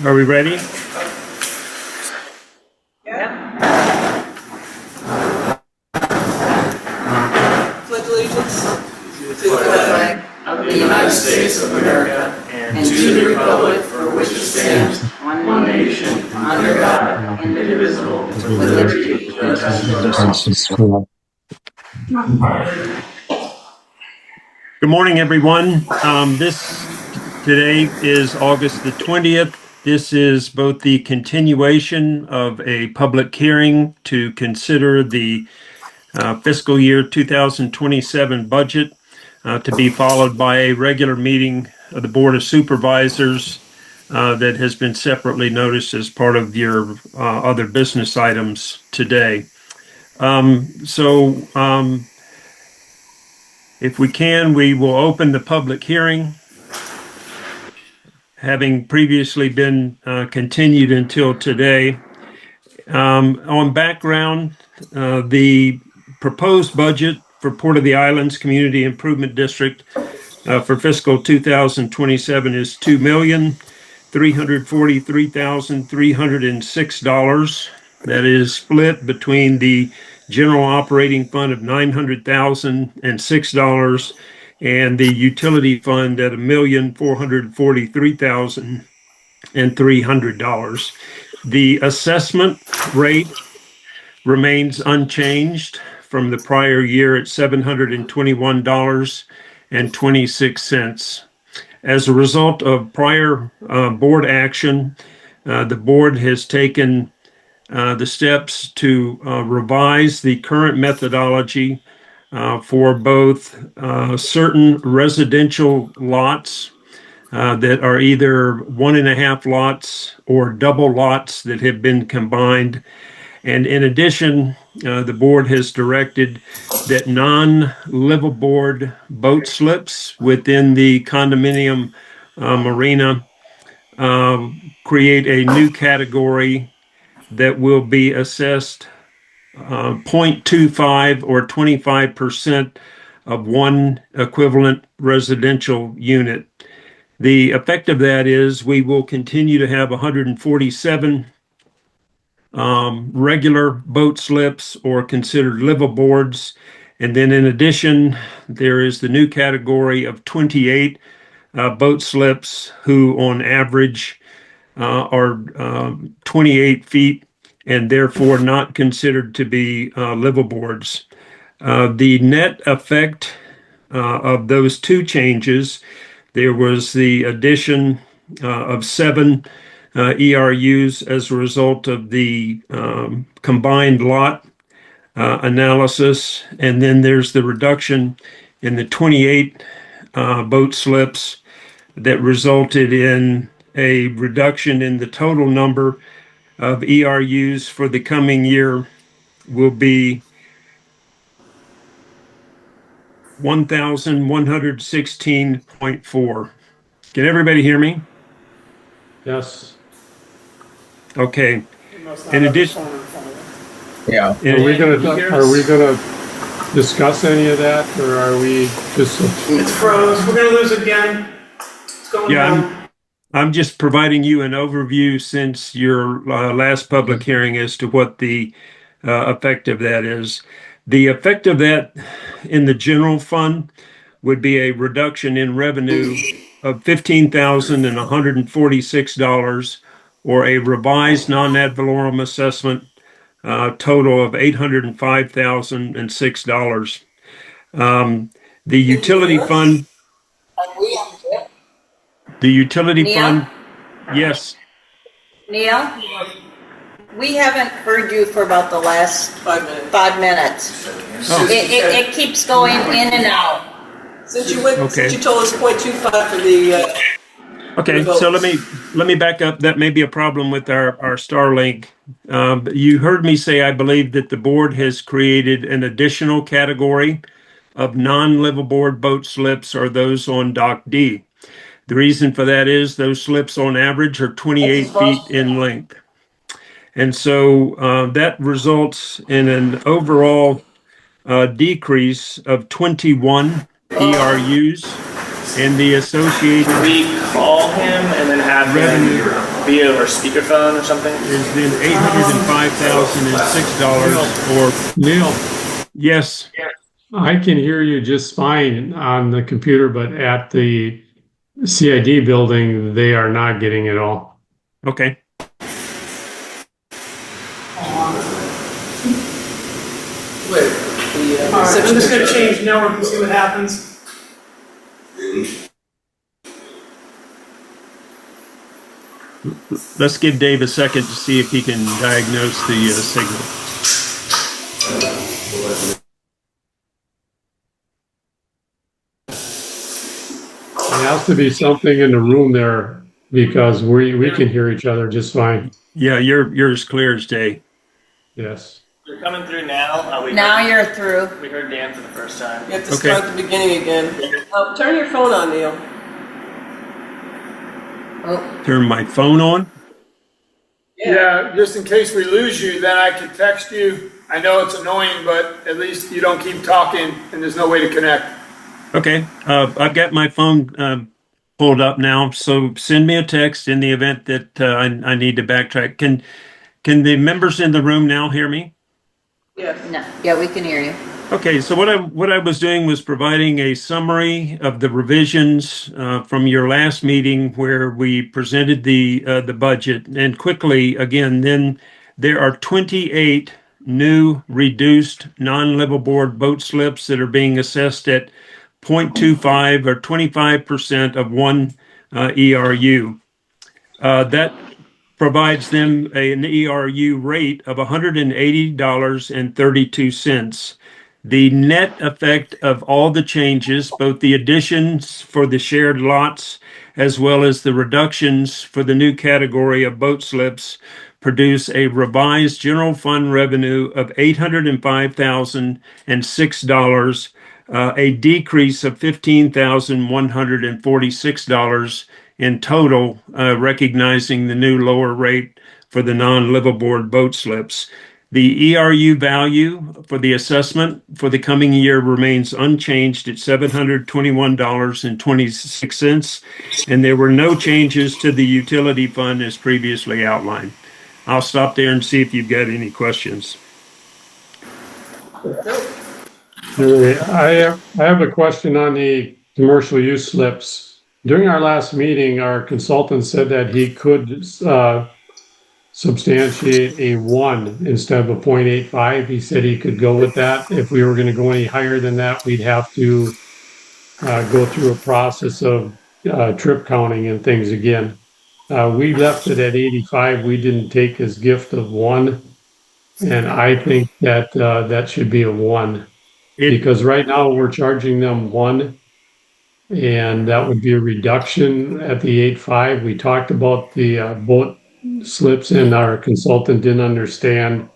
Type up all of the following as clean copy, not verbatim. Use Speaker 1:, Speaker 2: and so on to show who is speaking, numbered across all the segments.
Speaker 1: Are we ready?
Speaker 2: Pledge allegiance to the flag of the United States of America and to the republic for which it stands, one nation, under God, indivisible, with liberty and justice for all.
Speaker 1: Good morning, everyone. Today is August the 20th. This is both the continuation of a public hearing to consider the fiscal year 2027 budget to be followed by a regular meeting of the Board of Supervisors that has been separately noticed as part of your other business items today. If we can, we will open the public hearing, having previously been continued until today. On background, the proposed budget for Port of the Islands Community Improvement District for fiscal 2027 is $2,343,306. That is split between the general operating fund of $900,006 and the utility fund at $1,443,300. The assessment rate remains unchanged from the prior year at $721.26. As a result of prior board action, the board has taken the steps to revise the current methodology for both certain residential lots that are either 1.5 lots or double lots that have been combined. And in addition, the board has directed that non-liveaboard boat slips within the condominium marina create a new category that will be assessed 0.25 or 25% of one equivalent residential unit. The effect of that is we will continue to have 147 regular boat slips or considered liveaboards. And then in addition, there is the new category of 28 boat slips who on average are 28 feet and therefore not considered to be liveaboards. The net effect of those two changes, there was the addition of 7 ERUs as a result of the combined lot analysis, and then there's the reduction in the 28 boat slips that resulted in a reduction in the total number of ERUs for the coming year will be 1,116.4. Can everybody hear me?
Speaker 3: Yes.
Speaker 1: Okay. In addition,
Speaker 4: Yeah.
Speaker 3: Are we gonna discuss any of that, or are we just?
Speaker 2: It's froze. We're gonna lose it again. It's going down.
Speaker 1: I'm just providing you an overview since your last public hearing as to what the effect of that is. The effect of that in the general fund would be a reduction in revenue of $15,146, or a revised non-ad valorem assessment total of $805,006. The utility fund. The utility
Speaker 5: Neil?
Speaker 1: fund, yes.
Speaker 5: Neil, we haven't heard you for about the last
Speaker 2: 5 minutes.
Speaker 5: 5 minutes.
Speaker 1: Oh.
Speaker 5: It keeps going in and out.
Speaker 2: Since you told us 0.25 for the.
Speaker 1: Okay, so let me back up. That may be a problem with our Starlink. You heard me say I believe that the board has created an additional category of non-liveaboard boat slips, or those on Dock D. The reason for that is those slips on average are 28 feet in length. And so that results in an overall decrease of 21 ERUs and the associated
Speaker 6: recall him and then have
Speaker 1: revenue.
Speaker 4: be over speakerphone or something?
Speaker 1: Is then $805,006 or
Speaker 3: Neil,
Speaker 1: yes.
Speaker 3: I can hear you just fine on the computer, but at the CID building, they are not getting it all.
Speaker 1: Okay.
Speaker 6: I'm just gonna change network and see what happens.
Speaker 1: Let's give Dave a second to see if he can diagnose the signal.
Speaker 3: There has to be something in the room there because we can hear each other just fine.
Speaker 1: Yeah, you're as clear as day.
Speaker 3: Yes.
Speaker 4: You're coming through now.
Speaker 5: Now you're through.
Speaker 4: We heard Dan for the first time.
Speaker 6: You have to start at the beginning again. Turn your phone on, Neil.
Speaker 5: Oh,
Speaker 1: Turn my phone on.
Speaker 7: Yeah, just in case we lose you, then I can text you. I know it's annoying, but at least you don't keep talking and there's no way to connect.
Speaker 1: Okay. I've got my phone pulled up now, so send me a text in the event that I need to backtrack. Can the members in the room now hear me?
Speaker 6: Yes.
Speaker 5: no. Yeah, we can hear you.
Speaker 1: Okay, so what I was doing was providing a summary of the revisions from your last meeting where we presented the budget. And quickly, again, then there are 28 new reduced non-liveaboard boat slips that are being assessed at 0.25 or 25% of one ERU. That provides them an ERU rate of $180.32. The net effect of all the changes, both the additions for the shared lots as well as the reductions for the new category of boat slips, produce a revised general fund revenue of $805,006, a decrease of $15,146 in total, recognizing the new lower rate for the non-liveaboard boat slips. The ERU value for the assessment for the coming year remains unchanged at $721.26, and there were no changes to the utility fund as previously outlined. I'll stop there and see if you've got any questions.
Speaker 3: I have a question on the commercial use slips. During our last meeting, our consultant said that he could substantiate a 1 instead of a 0.85. He said he could go with that. If we were going to go any higher than that, we'd have to go through a process of trip counting and things again. We left it at 85. We didn't take his gift of 1. And I think that that should be a 1. Because right now we're charging them 1. And that would be a reduction at the 8.5. We talked about the boat slips, and our consultant didn't understand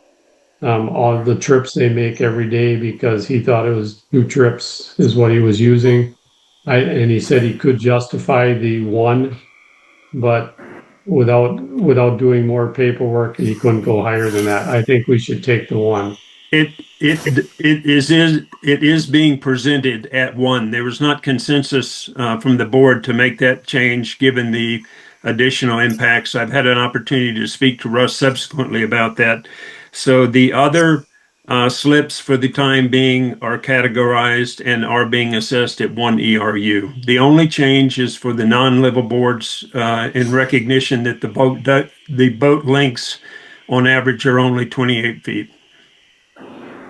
Speaker 3: all the trips they make every day because he thought it was 2 trips is what he was using. And he said he could justify the 1, but without doing more paperwork, he couldn't go higher than that. I think we should take the 1.
Speaker 1: It is being presented at 1. There was not consensus from the board to make that change given the additional impacts. I've had an opportunity to speak to Russ subsequently about that. So the other slips for the time being are categorized and are being assessed at 1 ERU. The only change is for the non-liveaboards in recognition that the boat lengths on average are only 28 feet.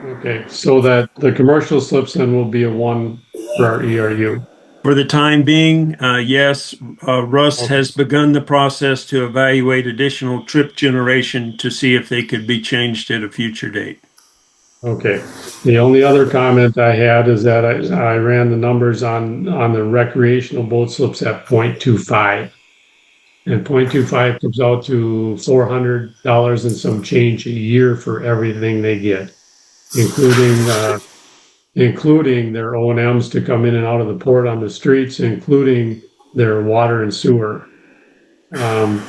Speaker 3: Okay, so that the commercial slips then will be a 1 for our ERU.
Speaker 1: For the time being, yes, Russ has begun the process to evaluate additional trip generation to see if they could be changed at a future date.
Speaker 3: Okay. The only other comment I had is that I ran the numbers on the recreational boat slips at 0.25. And 0.25 comes out to $400 and some change a year for everything they get, including their O&Ms to come in and out of the port on the streets, including their water and sewer. I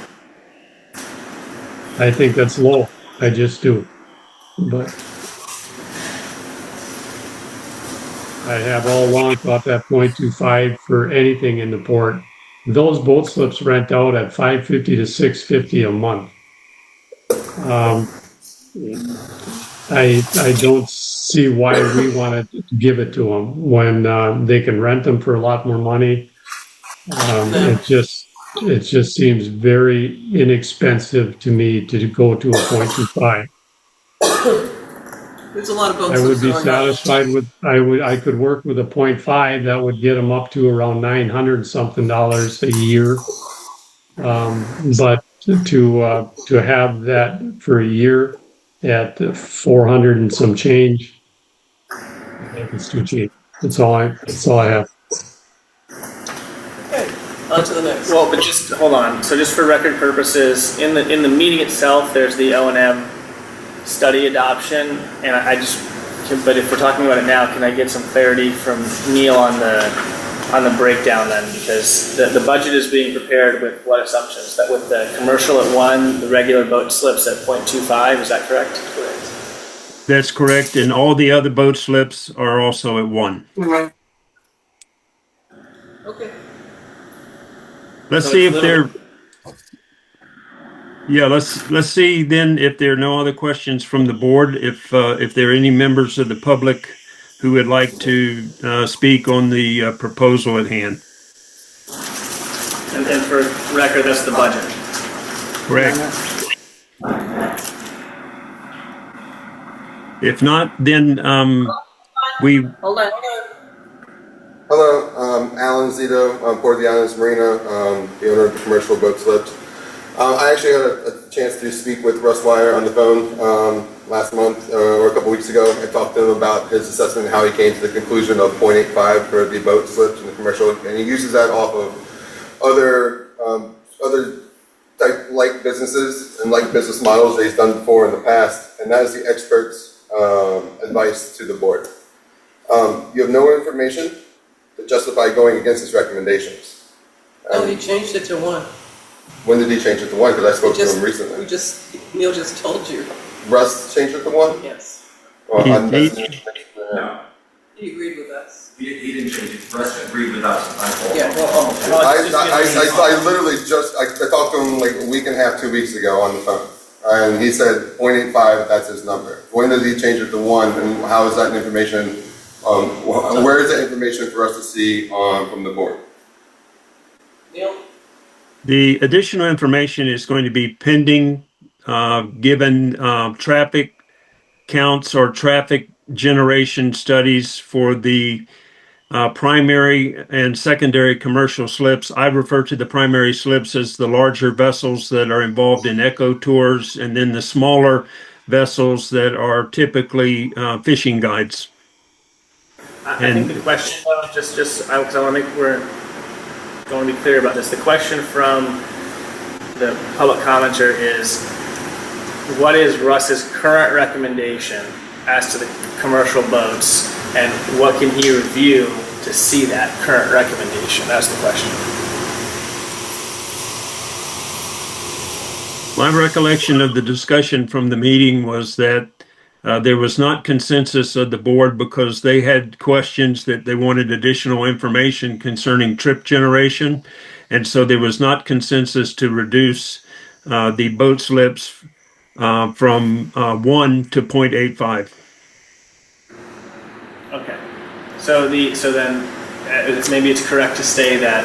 Speaker 3: think that's low. I just do. But I have all along thought that 0.25 for anything in the port those boat slips rent out at $550 to $650 a month. I don't see why we want to give it to them when they can rent them for a lot more money. It just seems very inexpensive to me to go to a 0.25.
Speaker 6: There's a lot of boats.
Speaker 3: I would be satisfied with, I could work with a 0.5 that would get them up to around $900 something a year. But to have that for a year at 400 and some change, I think it's too cheap. That's all I have.
Speaker 6: Okay, on to the next.
Speaker 4: Well, but just hold on. So just for record purposes, in the meeting itself, there's the O&M study adoption, and but if we're talking about it now, can I get some clarity from Neil on the breakdown then? Because the budget is being prepared with what assumptions? That with the commercial at 1, the regular boat slips at 0.25, is that correct? Correct.
Speaker 1: That's correct, and all the other boat slips are also at 1.
Speaker 6: Okay.
Speaker 1: Let's
Speaker 4: So
Speaker 1: see
Speaker 4: it's
Speaker 1: if there. Yeah, let's see then if there are no other questions from the board. If there are any members of the public who would like to speak on the proposal at hand.
Speaker 4: And for record, that's the budget.
Speaker 1: Correct. If not, then we.
Speaker 5: Hold on.
Speaker 8: Hello, Islands CID, Port of the Islands Marina, the owner of the commercial boat slips. I actually had a chance to speak with Russ Wire on the phone last month or a couple weeks ago. I talked to him about his assessment and how he came to the conclusion of 0.85 for the boat slips and the commercial, and he uses that off of other type like businesses and like business models that he's done before in the past, and that is the expert's advice to the board. You have no information to justify going against his recommendations.
Speaker 6: Oh, he changed it to 1.
Speaker 8: When did he change it to 1? Because I spoke to him recently.
Speaker 6: Neil just told you.
Speaker 8: Russ changed it to 1?
Speaker 6: Yes.
Speaker 8: Well,
Speaker 1: He-
Speaker 9: No,
Speaker 6: He agreed with us.
Speaker 9: he didn't change it. Russ agreed with us.
Speaker 6: Yeah,
Speaker 8: I literally I talked to him like a week and a half, 2 weeks ago on the phone. And he said 0.85, that's his number. When did he change it to 1? And how is that information, where is that information for us to see from the board?
Speaker 6: Neil?
Speaker 1: The additional information is going to be pending, given traffic counts or traffic generation studies for the primary and secondary commercial slips. I refer to the primary slips as the larger vessels that are involved in eco tours, and then the smaller vessels that are typically fishing guides.
Speaker 4: I think the question, though, because I want to make we're going to be clear about this. The question from the public commenter is, what is Russ's current recommendation as to the commercial boats, and what can he review to see that current recommendation? That's the question.
Speaker 1: My recollection of the discussion from the meeting was that there was not consensus of the board because they had questions that they wanted additional information concerning trip generation. And so there was not consensus to reduce the boat slips from 1 to 0.85.
Speaker 4: Okay. So then maybe it's correct to say that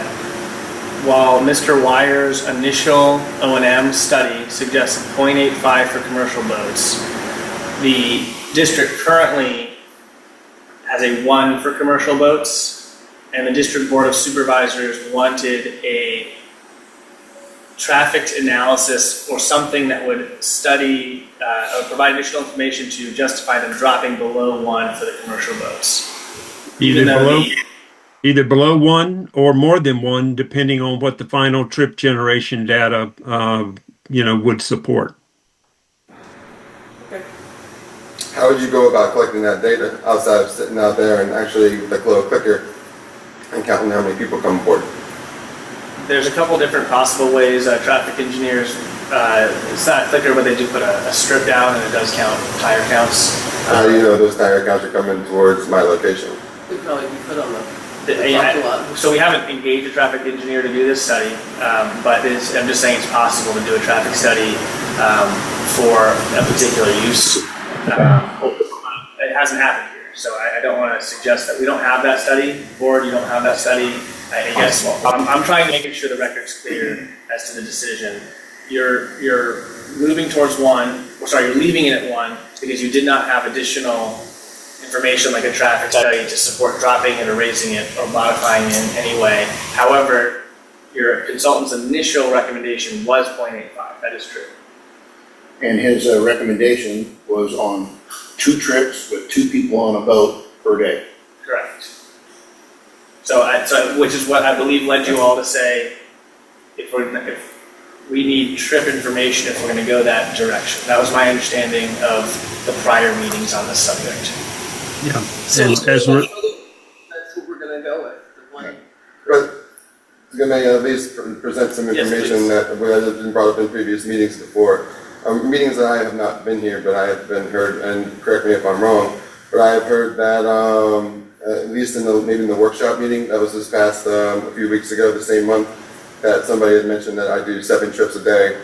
Speaker 4: while Mr. Wire's initial O&M study suggests 0.85 for commercial boats, the district currently has a 1 for commercial boats, and the district board of supervisors wanted a traffic analysis or something that would study or provide additional information to justify them dropping below 1 for the commercial boats.
Speaker 1: Either below 1 or more than 1, depending on what the final trip generation data would support.
Speaker 8: How would you go about collecting that data outside of sitting out there and actually with a little clicker and counting how many people come aboard?
Speaker 4: There's a couple different possible ways. Traffic engineers, it's not a clicker, but they do put a strip down and it does count tire counts.
Speaker 8: How do you know those tire counts are coming towards my location?
Speaker 6: It'd probably be put on the
Speaker 4: So we haven't engaged a traffic engineer to do this study, but I'm just saying it's possible to do a traffic study for a particular use. It hasn't happened here, so I don't want to suggest that we don't have that study. Board, you don't have that study. I guess I'm trying to make sure the record's clear as to the decision. You're moving towards one, you're leaving it at one because you did not have additional information like a traffic study to support dropping it or raising it or modifying it in any way. However, your consultant's initial recommendation was 0.85. That is true.
Speaker 10: And his recommendation was on 2 trips with 2 people on a boat per day.
Speaker 4: Correct. So which is what I believe led you all to say, if we need trip information if we're going to go that direction. That was my understanding of the prior meetings on this subject.
Speaker 1: Yeah.
Speaker 6: So
Speaker 1: And
Speaker 6: that's what we're gonna go with, the one.
Speaker 8: But I'm going to at least present some
Speaker 4: Yes,
Speaker 8: information
Speaker 4: please.
Speaker 8: that has been brought up in previous meetings before. Meetings that I have not been here, but I have been heard, and correct me if I'm wrong, but I have heard that at least maybe in the workshop meeting that was this past a few weeks ago, the same month, that somebody had mentioned that I do 7 trips a day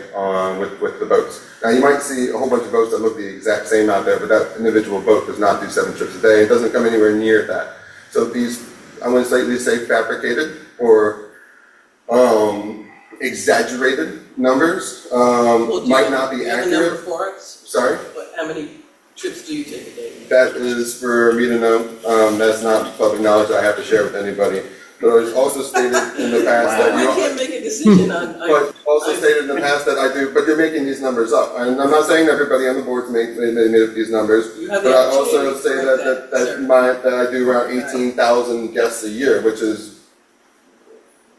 Speaker 8: with the boats. Now you might see a whole bunch of boats that look the exact same out there, but that individual boat does not do 7 trips a day. It doesn't come anywhere near that. So these, I'm going to slightly say fabricated or exaggerated numbers might not be accurate.
Speaker 6: Do you have a number for us?
Speaker 8: Sorry?
Speaker 6: How many trips do you take a day?
Speaker 8: That is for me to know. That's not public knowledge that I have to share with anybody. But it was also stated in the past that
Speaker 6: I can't make a decision on.
Speaker 8: But also stated in the past that I do, but you're making these numbers up. And I'm not saying everybody on the board's made up these numbers, but I also say that I do around 18,000 guests a year, which is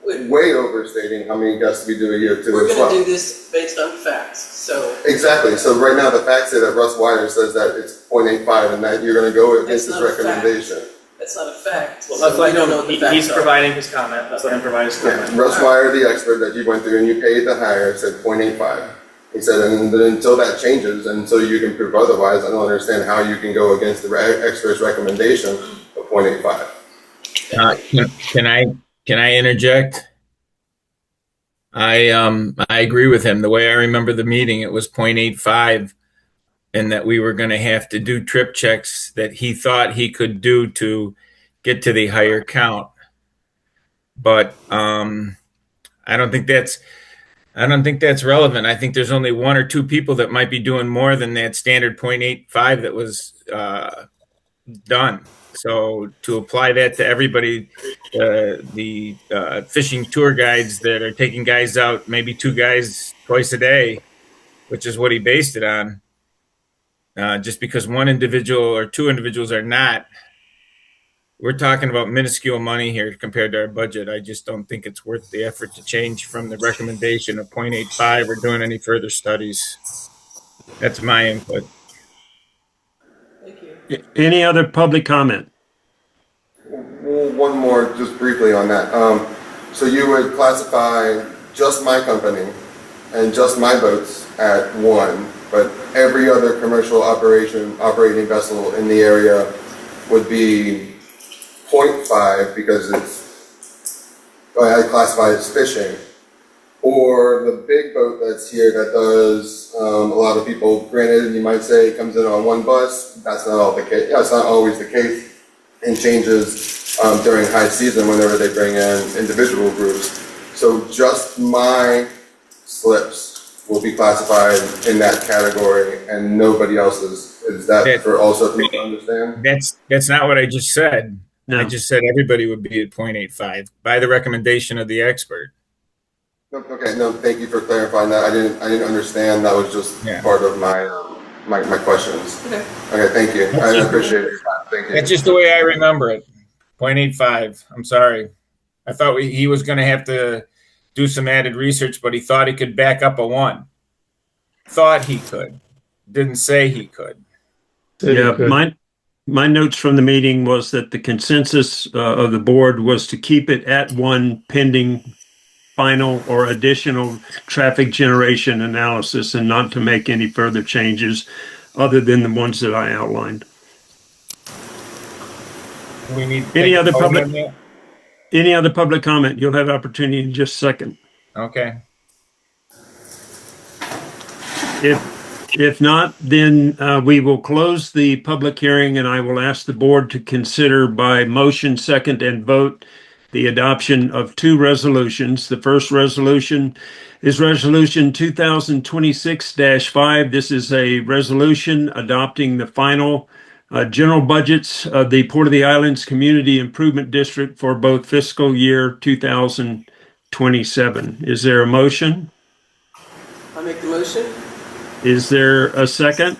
Speaker 8: way overstating how many guests we do a year too
Speaker 6: We're
Speaker 8: as
Speaker 6: gonna
Speaker 8: well.
Speaker 6: do this based on facts, so.
Speaker 8: Exactly. So right now the facts say that Russ Wire says that it's 0.85 and that you're going to go against his recommendation.
Speaker 6: That's not a fact.
Speaker 4: Well, let's
Speaker 6: So
Speaker 4: let
Speaker 6: we don't know
Speaker 4: him,
Speaker 6: what the facts
Speaker 4: he's
Speaker 6: are.
Speaker 4: providing his comment. Let's let him provide his comment.
Speaker 8: Yeah. Russ Wire, the expert that you went through and you paid the hire, said 0.85. He said, and until that changes, until you can prove otherwise, I don't understand how you can go against the expert's recommendation of 0.85.
Speaker 11: Can I interject? I agree with him. The way I remember the meeting, it was 0.85, and that we were going to have to do trip checks that he thought he could do to get to the higher count. But I don't think that's relevant. I think there's only 1 or 2 people that might be doing more than that standard 0.85 that was done. So to apply that to everybody, the fishing tour guides that are taking guys out, maybe 2 guys twice a day, which is what he based it on. Just because 1 individual or 2 individuals are not, we're talking about minuscule money here compared to our budget. I just don't think it's worth the effort to change from the recommendation of 0.85 or doing any further studies. That's my input.
Speaker 6: Thank you.
Speaker 1: Any other public comment?
Speaker 8: Well, one more, just briefly on that. So you would classify just my company and just my boats at 1, but every other commercial operating vessel in the area would be 0.5 because I classify it as fishing. Or the big boat that's here that does a lot of people, granted, you might say it comes in on 1 bus. That's not all the case. Yeah, it's not always the case, and changes during high season whenever they bring in individual groups. So just my slips will be classified in that category, and nobody else's. Is that for also people to understand?
Speaker 11: That's not what I just said.
Speaker 1: No.
Speaker 11: I just said everybody would be at 0.85 by the recommendation of the expert.
Speaker 8: Okay, no, thank you for clarifying that. I didn't understand. That was just part of my my questions. Okay, thank you. I appreciate it. Thank you.
Speaker 11: That's just the way I remember it. 0.85. I'm sorry. I thought he was going to have to do some added research, but he thought he could back up a 1. Thought he could. Didn't say he could.
Speaker 1: Yeah, my notes from the meeting was that the consensus of the board was to keep it at 1 pending final or additional traffic generation analysis and not to make any further changes other than the ones that I outlined.
Speaker 11: We need
Speaker 1: Any other public? Any other public comment? You'll have opportunity in just a second.
Speaker 11: Okay.
Speaker 1: If not, then we will close the public hearing, and I will ask the board to consider by motion, second, and vote the adoption of two resolutions. The first resolution is Resolution 2026-5. This is a resolution adopting the final general budgets of the Port of the Islands Community Improvement District for both fiscal year 2027. Is there a motion?
Speaker 6: I'll make the motion.
Speaker 1: Is there a second?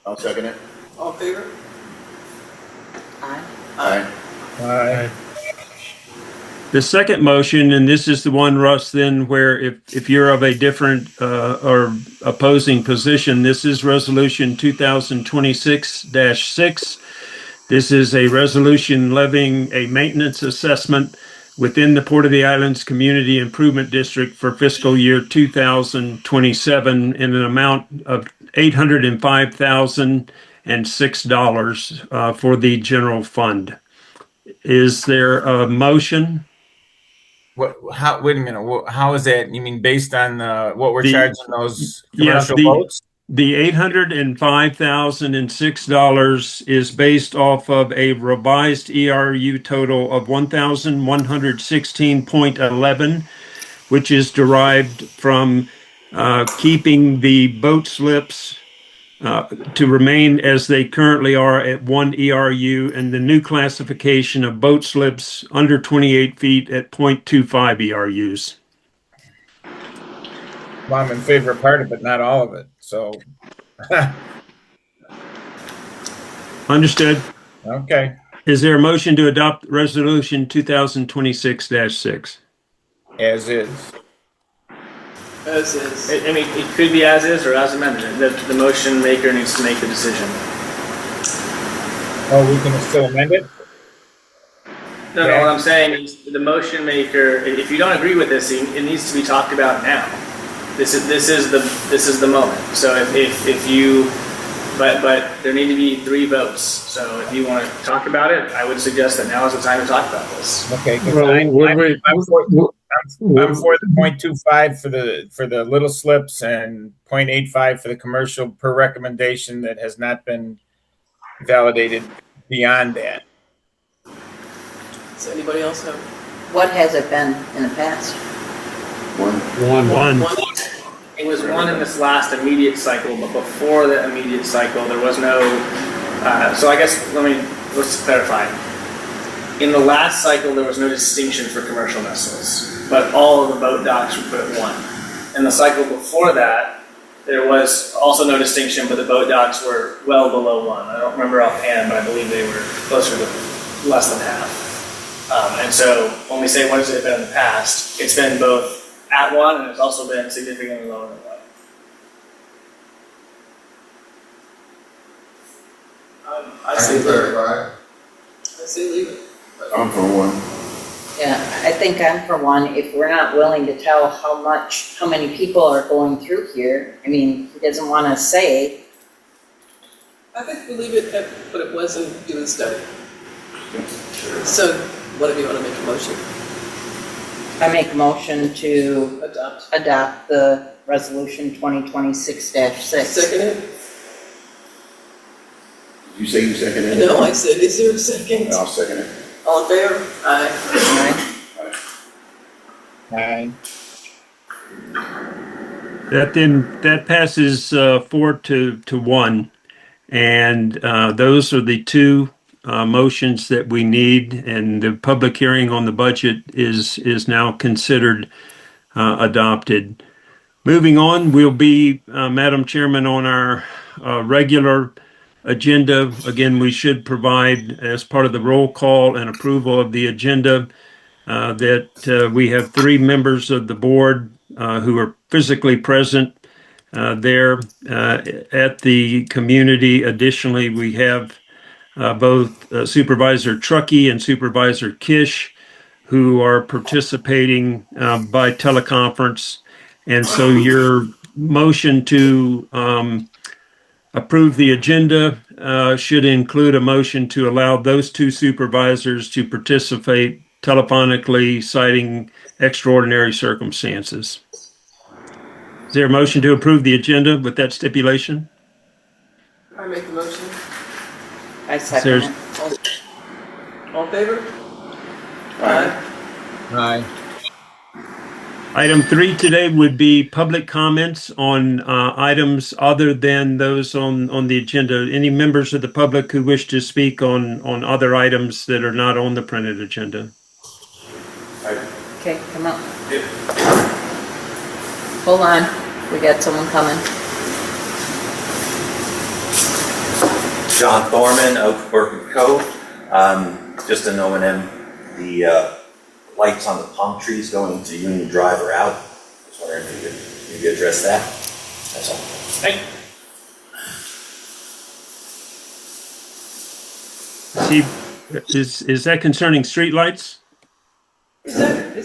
Speaker 10: I'll second it.
Speaker 6: All in favor?
Speaker 5: Aye.
Speaker 10: Aye.
Speaker 11: Aye.
Speaker 1: The second motion, and this is the one, Russ, then where if you're of a different or opposing position, this is Resolution 2026-6. This is a resolution levying a maintenance assessment within the Port of the Islands Community Improvement District for fiscal year 2027 in an amount of $805,006 for the general fund. Is there a motion?
Speaker 11: What? How? Wait a minute. How is that? You mean based on what we're charging those
Speaker 1: Yes,
Speaker 11: commercial boats?
Speaker 1: the $805,006 is based off of a revised ERU total of 1,116.11, which is derived from keeping the boat slips to remain as they currently are at 1 ERU, and the new classification of boat slips under 28 feet at 0.25 ERUs.
Speaker 11: Well, I'm in favor of part of it, not all of it. So,
Speaker 1: Understood.
Speaker 11: okay,
Speaker 1: Is there a motion to adopt Resolution 2026-6?
Speaker 11: as is.
Speaker 6: As is.
Speaker 4: I mean, it could be as is or as amended. The motion maker needs to make the decision.
Speaker 11: Oh, we can still amend it?
Speaker 4: No, what I'm saying is the motion maker, if you don't agree with this, it needs to be talked about now. This is the moment. So if you, but there need to be 3 votes. So if you want to talk about it, I would suggest that now is the time to talk about this.
Speaker 11: Okay.
Speaker 3: Well,
Speaker 11: I'm for the 0.25 for the little slips and 0.85 for the commercial per recommendation that has not been validated beyond that.
Speaker 6: Does anybody else have?
Speaker 5: What has it been in the past?
Speaker 3: One.
Speaker 4: It was 1 in this last immediate cycle, but before the immediate cycle, there was no. So I guess let's clarify. In the last cycle, there was no distinction for commercial vessels, but all of the boat docks were put at 1. In the cycle before that, there was also no distinction, but the boat docks were well below 1. I don't remember offhand, but I believe they were closer to less than half. And so when we say what has it been in the past, it's been both at 1 and it's also been significantly lower than 1.
Speaker 6: I say leave it.
Speaker 10: I'm for 1.
Speaker 5: Yeah, I think I'm for 1. If we're not willing to tell how many people are going through here, I mean, he doesn't want to say.
Speaker 6: I think we leave it at what it was and do the study. So, whatever you want to make a motion.
Speaker 5: I make a motion to
Speaker 6: Adopt.
Speaker 5: the resolution 2026-6.
Speaker 6: Second it?
Speaker 10: Did you say you seconded it?
Speaker 6: No, I said, is there a second?
Speaker 10: I'll second it.
Speaker 6: All in favor? Aye.
Speaker 5: Aye.
Speaker 1: That passes 4-1, and those are the two motions that we need, and the public hearing on the budget is now considered adopted. Moving on, we'll be, Madam Chairman, on our regular agenda. Again, we should provide, as part of the roll call and approval of the agenda, that we have 3 members of the board who are physically present there at the community. Additionally, we have both Supervisor Truckee and Supervisor Kish, who are participating by teleconference. And so your motion to approve the agenda should include a motion to allow those 2 supervisors to participate telephonically citing extraordinary circumstances. Is there a motion to approve the agenda with that stipulation?
Speaker 6: I make the motion.
Speaker 5: I second
Speaker 1: There's-
Speaker 5: it.
Speaker 6: All in favor? Aye.
Speaker 11: Aye.
Speaker 1: Item 3 today would be public comments on items other than those on the agenda. Any members of the public who wish to speak on other items that are not on the printed agenda?
Speaker 5: Okay, come up. Hold on, we got someone coming.
Speaker 9: John Thorman, Oak Brook and Cove. Just an O&M, the lights on the palm trees going to Union Drive are out. Just wondering if you could maybe address that. That's all.
Speaker 4: Thank you.
Speaker 1: See, is that concerning streetlights?
Speaker 6: Is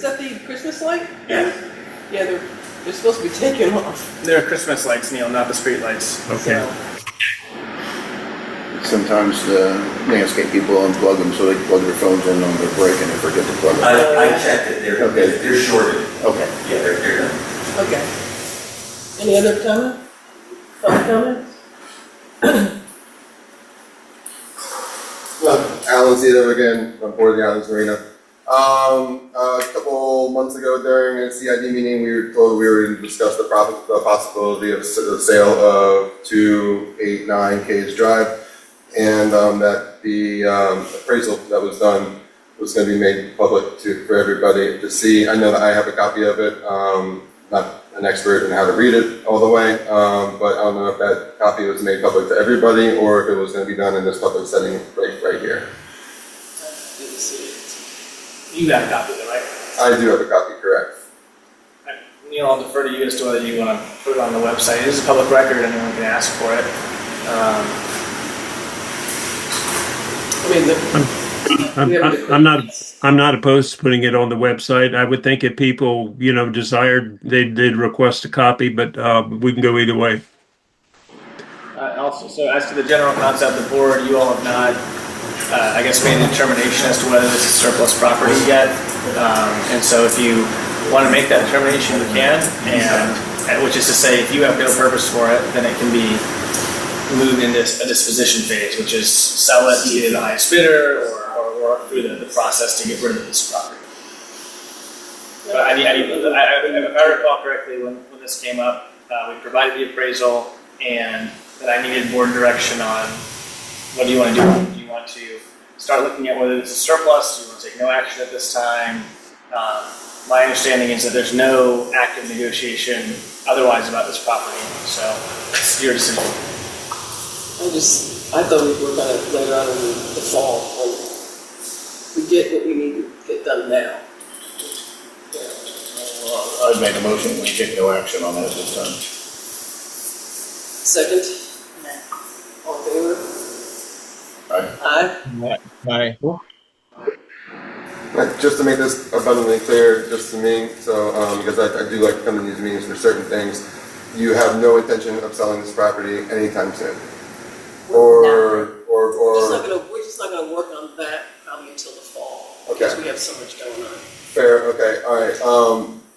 Speaker 6: that the Christmas light?
Speaker 9: Yeah.
Speaker 6: Yeah, they're supposed to be taken off.
Speaker 4: They're Christmas lights, Neil, not the street lights.
Speaker 1: Okay.
Speaker 10: Sometimes the landscape people unplug them so they can plug their phones in on their break and they forget to plug them.
Speaker 9: I checked it. They're shorted.
Speaker 10: Okay.
Speaker 9: Yeah, they're done.
Speaker 6: Okay. Any other comment? Public comments?
Speaker 8: Islands CID again, on board the Islands Marina. A couple months ago during a CID meeting, we were told we were going to discuss the possibility of the sale of 289 Case Drive, and that the appraisal that was done was going to be made public for everybody to see. I know that I have a copy of it. Not an expert in how to read it all the way, but I don't know if that copy was made public to everybody or if it was going to be done in this public setting right here.
Speaker 6: Didn't see it.
Speaker 4: You got a copy of it, right?
Speaker 8: I do have a copy, correct.
Speaker 4: Neil, I'll defer to you as to whether you want to put it on the website. It is a public record, anyone can ask for it.
Speaker 6: I mean,
Speaker 1: I'm not opposed to putting it on the website. I would think if people, desired, they'd request a copy, but we can go either way.
Speaker 4: Also, so as to the general concept of the board, you all have not, I guess, made a determination as to whether this is surplus property yet. And so if you want to make that determination, you can, and which is to say, if you have no purpose for it, then it can be moved into a disposition phase, which is sell it to either the highest bidder or work through the process to get rid of this property. But if I recall correctly, when this came up, we provided the appraisal, and that I needed board direction on what do you want to do? Do you want to start looking at whether this is surplus? Do you want to take no action at this time? My understanding is that there's no active negotiation otherwise about this property, so it's your decision.
Speaker 6: I thought we were gonna later on in the fall, when we get what we need to get done now.
Speaker 10: I'd make a motion, we take no action on that at this time.
Speaker 6: Second? All in favor? Aye.
Speaker 11: Aye.
Speaker 8: Just to make this abundantly clear, just to me, so because I do like to come to these meetings for certain things, you have no intention of selling this property anytime soon,
Speaker 6: We're just not gonna work on that probably until the fall, because
Speaker 8: Okay.
Speaker 6: we have so much going on.
Speaker 8: Fair, okay, all right.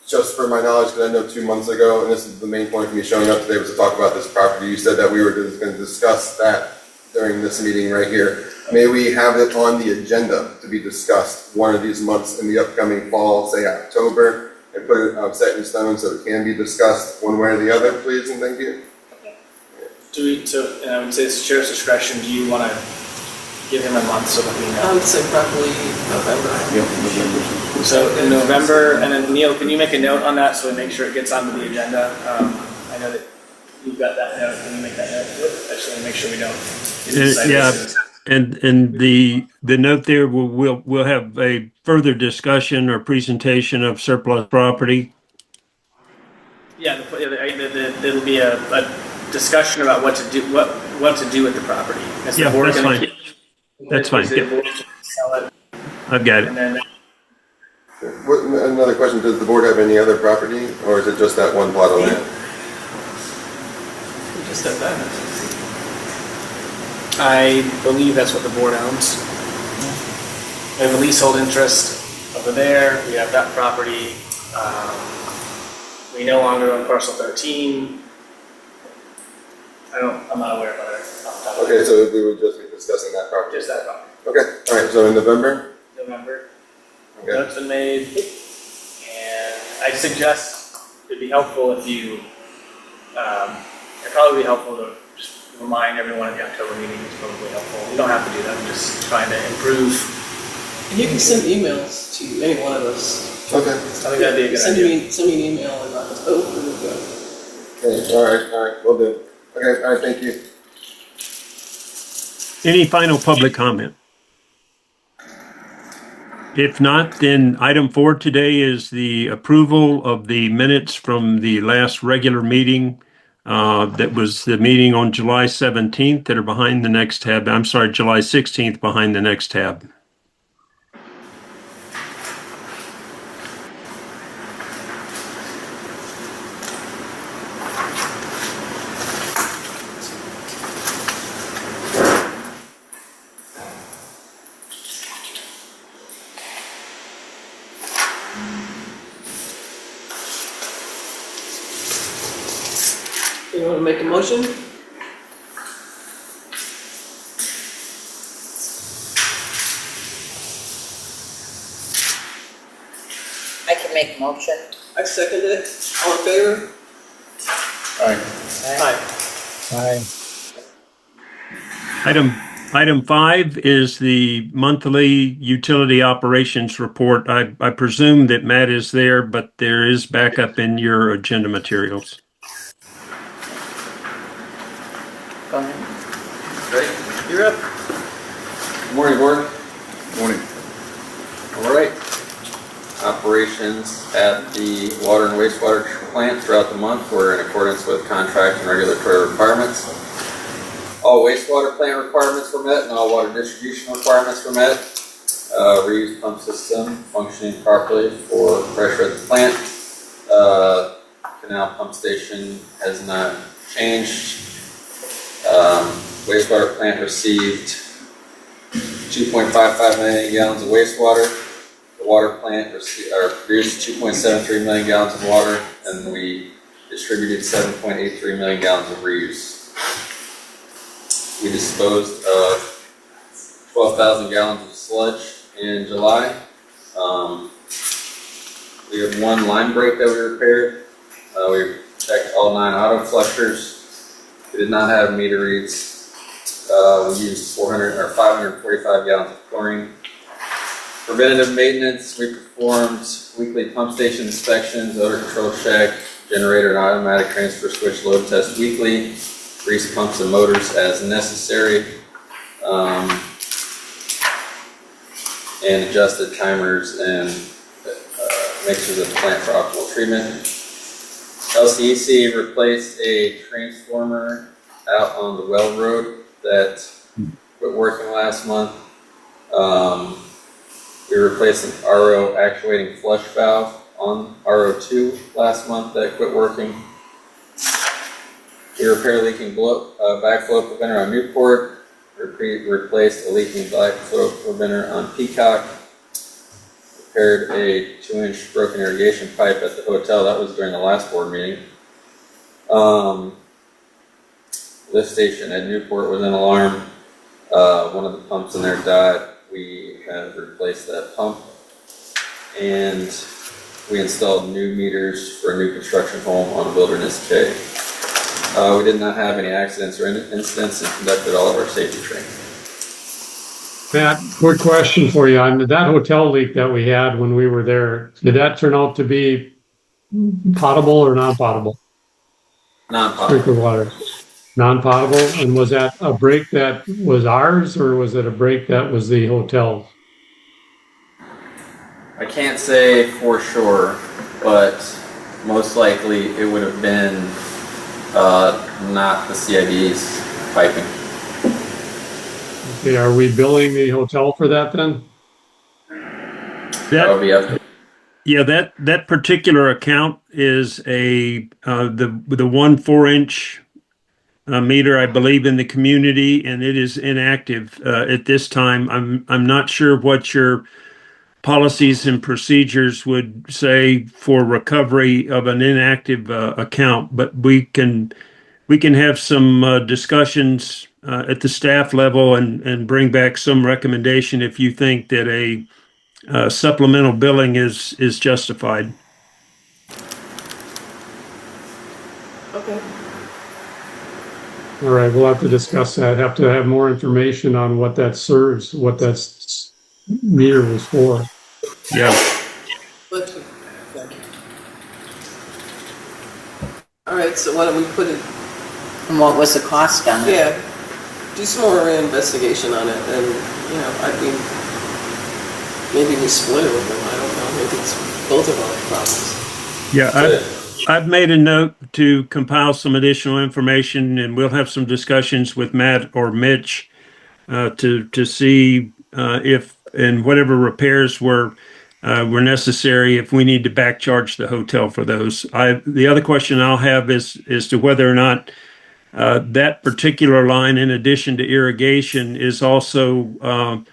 Speaker 8: Just for my knowledge, because I know 2 months ago, and this is the main point for me showing up today, was to talk about this property. You said that we were going to discuss that during this meeting right here. May we have it on the agenda to be discussed one of these months in the upcoming fall, say October, and put it set in stone so it can be discussed one way or the other, please, and thank you.
Speaker 4: And I would say it's chair's discretion. Do you want to give him a month so that we
Speaker 6: I
Speaker 4: know?
Speaker 6: would say probably November.
Speaker 4: So in November, and then Neil, can you make a note on that so we make sure it gets onto the agenda? I know that you've got that note. Can you make that note? I just want to make sure we don't.
Speaker 1: Yeah, and the note there, we'll have a further discussion or presentation of surplus property.
Speaker 4: Yeah, there'll be a discussion about what to do with the property. Is the
Speaker 1: Yeah,
Speaker 4: board
Speaker 1: that's
Speaker 4: gonna
Speaker 1: fine.
Speaker 4: keep-
Speaker 1: That's fine.
Speaker 4: is the board gonna sell it?
Speaker 1: I've got it.
Speaker 4: And then
Speaker 8: Another question, does the board have any other property, or is it just that one plot of land?
Speaker 4: we just said that. I believe that's what the board owns. We have a leasehold interest over there, we have that property. We no longer own parcel 13. I'm not aware of other.
Speaker 8: Okay, so we would just be discussing that property.
Speaker 4: Just that property.
Speaker 8: Okay, all right, so in November?
Speaker 4: November.
Speaker 8: Okay.
Speaker 4: Notes been made. And I suggest it'd be helpful if you, it'd probably be helpful to just remind everyone at the October meeting. Is probably helpful. You don't have to do that. I'm just trying to improve.
Speaker 6: And you can send emails to any one of us.
Speaker 8: Okay.
Speaker 4: I think that'd be a good
Speaker 6: Send
Speaker 4: idea.
Speaker 6: me an email and we'll go.
Speaker 8: Okay, all right, we'll do. Okay, all right, thank you.
Speaker 1: Any final public comment? If not, then item 4 today is the approval of the minutes from the last regular meeting. That was the meeting on July 17th that are behind the next tab. I'm sorry, July 16th behind the next tab.
Speaker 6: You want to make a motion?
Speaker 5: I can make a motion.
Speaker 6: I second it. All in favor?
Speaker 4: Hi.
Speaker 1: Item 5 is the monthly utility operations report. I presume that Matt is there, but there is backup in your agenda materials.
Speaker 5: Go ahead.
Speaker 12: Ready?
Speaker 4: You're up.
Speaker 12: Good morning, board. Morning. All right. Operations at the water and wastewater plant throughout the month were in accordance with contract and regulatory requirements. All wastewater plant requirements were met and all water distribution requirements were met. Reuse pump system functioning properly for pressure at the plant. Canal pump station has not changed. Wastewater plant received 2.55 million gallons of wastewater. The water plant produced 2.73 million gallons of water, and we distributed 7.83 million gallons of reuse. We disposed of 12,000 gallons of sludge in July. We had one line break that we repaired. We checked all 9 auto flushers. We did not have meter reads. We used 545 gallons of chlorine. Preventative maintenance, we performed weekly pump station inspections, odor control check, generator and automatic transfer switch load test weekly, grease pumps and motors as necessary, and adjusted timers and mixtures of the plant for optimal treatment. LCEC replaced a transformer out on the Well Road that quit working last month. We replaced an RO actuating flush valve on RO2 last month that quit working. We repaired leaking backflow preventer on Newport. Replaced a leaking backflow preventer on Peacock. Repaired a 2-inch broken irrigation pipe at the hotel. That was during the last board meeting. Lift station at Newport was an alarm. One of the pumps in there died. We have replaced that pump. And we installed new meters for a new construction home on Wilderness K. We did not have any accidents or incidents and conducted all of our safety training.
Speaker 3: Matt, quick question for you. On that hotel leak that we had when we were there, did that turn out to be potable or non-potable?
Speaker 12: Non-potable.
Speaker 3: Drinking water. Non-potable? And was that a break that was ours or was it a break that was the hotel's?
Speaker 12: I can't say for sure, but most likely it would have been not the CID's piping.
Speaker 3: Okay, are we billing the hotel for that then?
Speaker 12: That would be up to.
Speaker 1: Yeah, that particular account is the 1 4-inch meter, I believe, in the community, and it is inactive at this time. I'm not sure what your policies and procedures would say for recovery of an inactive account, but we can have some discussions at the staff level and bring back some recommendation if you think that a supplemental billing is justified.
Speaker 6: Okay.
Speaker 3: All right, we'll have to discuss that. Have to have more information on what that serves, what that meter was for.
Speaker 1: Yeah.
Speaker 6: Thank you. All right, so why don't we put it,
Speaker 5: And what was the cost on it?
Speaker 6: yeah, do some more investigation on it, and, you know, I mean, maybe we split it with them, I don't know, maybe it's both of our problems.
Speaker 1: Yeah, I've made a note to compile some additional information, and we'll have some discussions with Matt or Mitch to see if and whatever repairs were necessary, if we need to back charge the hotel for those. The other question I'll have is to whether or not that particular line, in addition to irrigation, is also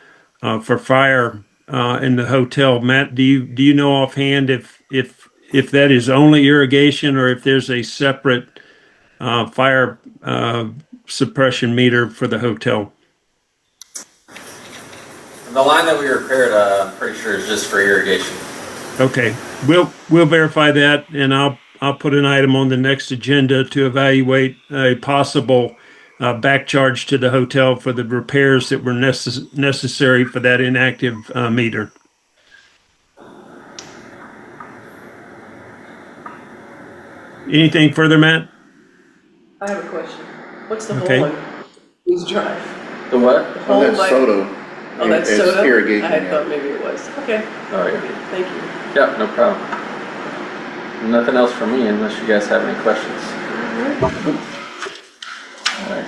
Speaker 1: for fire in the hotel. Matt, do you know offhand if that is only irrigation or if there's a separate fire suppression meter for the hotel?
Speaker 12: The line that we repaired, I'm pretty sure is just for irrigation.
Speaker 1: Okay, we'll verify that, and I'll put an item on the next agenda to evaluate a possible back charge to the hotel for the repairs that were necessary for that inactive meter. Anything further, Matt?
Speaker 6: I have a question. What's the
Speaker 1: Okay.
Speaker 6: hole in Who's Drive?
Speaker 12: The what?
Speaker 6: The hole
Speaker 10: That's
Speaker 6: by-
Speaker 10: soda.
Speaker 6: Oh, that's
Speaker 10: It's
Speaker 6: soda?
Speaker 10: irrigation,
Speaker 6: I had
Speaker 10: yeah.
Speaker 6: thought maybe it was. Okay.
Speaker 12: Oh, yeah.
Speaker 6: Thank you.
Speaker 12: Yeah, no problem. Nothing else from me unless you guys have any questions. All right.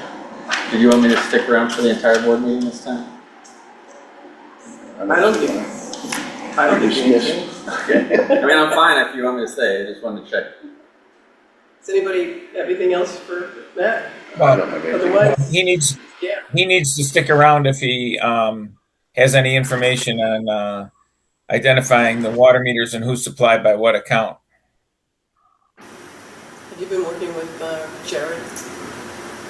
Speaker 12: Did you want me to stick around for the entire board meeting this time?
Speaker 6: I don't think anything.
Speaker 12: Okay. I mean, I'm fine if you want me to stay. I just wanted to check.
Speaker 6: Does anybody have anything else for Matt?
Speaker 10: I don't have anything.
Speaker 6: Otherwise,
Speaker 11: He needs
Speaker 6: yeah.
Speaker 11: he needs to stick around if he has any information on identifying the water meters and who's supplied by what account.
Speaker 6: Have you been working with Jared?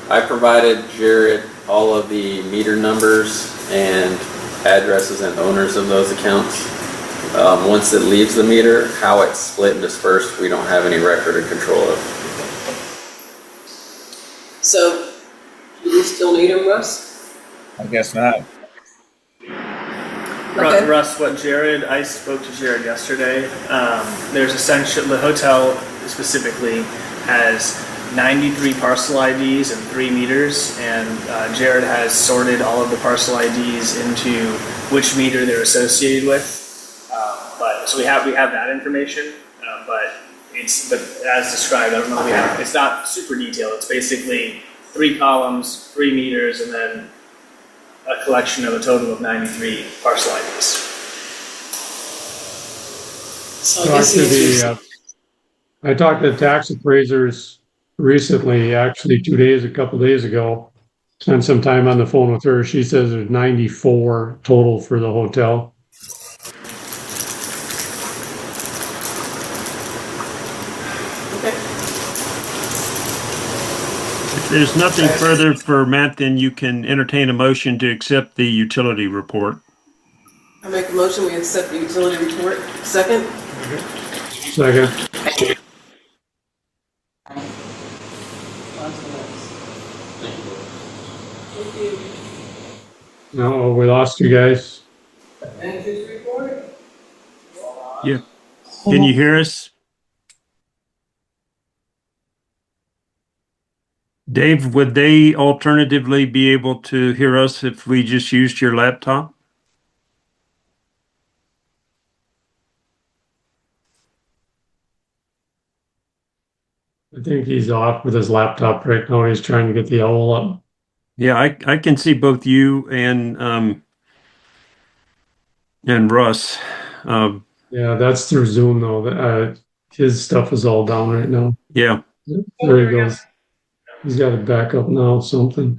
Speaker 12: I provided Jared all of the meter numbers and addresses and owners of those accounts. Once it leaves the meter, how it's split and dispersed, we don't have any record or control of.
Speaker 6: So, do we still need him, Russ?
Speaker 11: I guess not.
Speaker 6: Okay.
Speaker 4: Russ, I spoke to Jared yesterday. There's essentially, the hotel specifically has 93 parcel IDs and 3 meters, and Jared has sorted all of the parcel IDs into which meter they're associated with. So we have that information, but as described, I don't know it's not super detailed. It's basically 3 columns, 3 meters, and then a collection of a total of 93 parcel IDs.
Speaker 6: So I guess
Speaker 3: I talked to the tax appraisers recently, actually a couple days ago. Spent some time on the phone with her. She says there's 94 total for the hotel.
Speaker 1: If there's nothing further for Matt, then you can entertain a motion to accept the utility report.
Speaker 6: I make a motion, we accept the utility report. Second?
Speaker 3: Second. No, we lost you guys.
Speaker 6: And his report?
Speaker 1: Yeah. Can you hear us? Dave, would they alternatively be able to hear us if we just used your laptop?
Speaker 3: I think he's off with his laptop right now. He's trying to get the owl up.
Speaker 1: Yeah, I can see both you and Russ.
Speaker 3: Yeah, that's through Zoom though. His stuff is all down right now.
Speaker 1: Yeah.
Speaker 3: There he goes. He's got it back up now, something.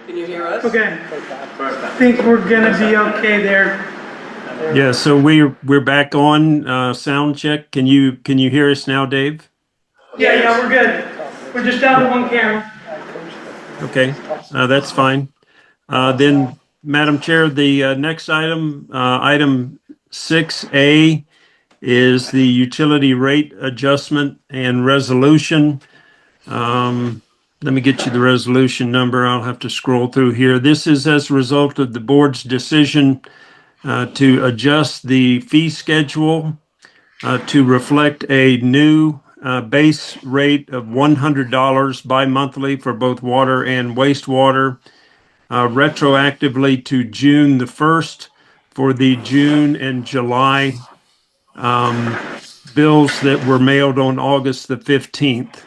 Speaker 6: Can you hear us?
Speaker 13: Okay, I think we're gonna be okay there.
Speaker 1: Yeah, so we're back on sound check. Can you hear us now, Dave?
Speaker 2: Yeah, we're good. We're just down to one camera.
Speaker 1: Okay, that's fine. Then, Madam Chair, the next item, item 6A, is the utility rate adjustment and resolution. Let me get you the resolution number. I'll have to scroll through here. This is as a result of the board's decision to adjust the fee schedule to reflect a new base rate of $100 bi-monthly for both water and wastewater, retroactively to June the 1st for the June and July bills that were mailed on August the 15th.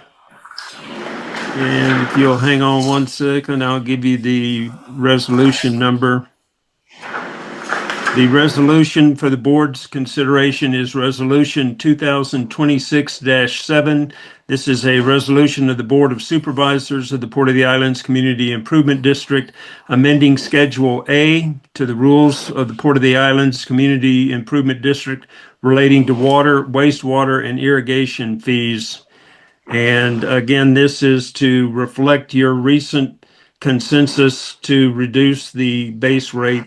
Speaker 1: And if you'll hang on one second, I'll give you the resolution number. The resolution for the board's consideration is Resolution 2026-7. This is a resolution of the Board of Supervisors of the Port of the Islands Community Improvement District, amending Schedule A to the rules of the Port of the Islands Community Improvement District relating to water, wastewater, and irrigation fees. And again, this is to reflect your recent consensus to reduce the base rate.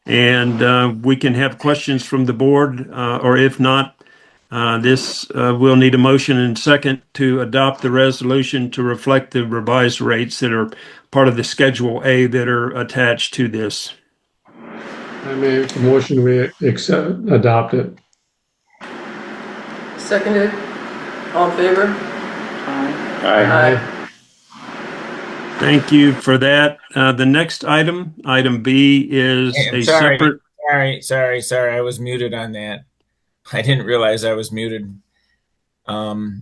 Speaker 1: And we can have questions from the board, or if not, this will need a motion and second to adopt the resolution to reflect the revised rates that are part of the Schedule A that are attached to this.
Speaker 3: I make a motion, we adopt it.
Speaker 6: Seconded? All in favor?
Speaker 3: Aye.
Speaker 1: Thank you for that. The next item, item B, is a separate.
Speaker 11: Sorry. I was muted on that. I didn't realize I was muted. That's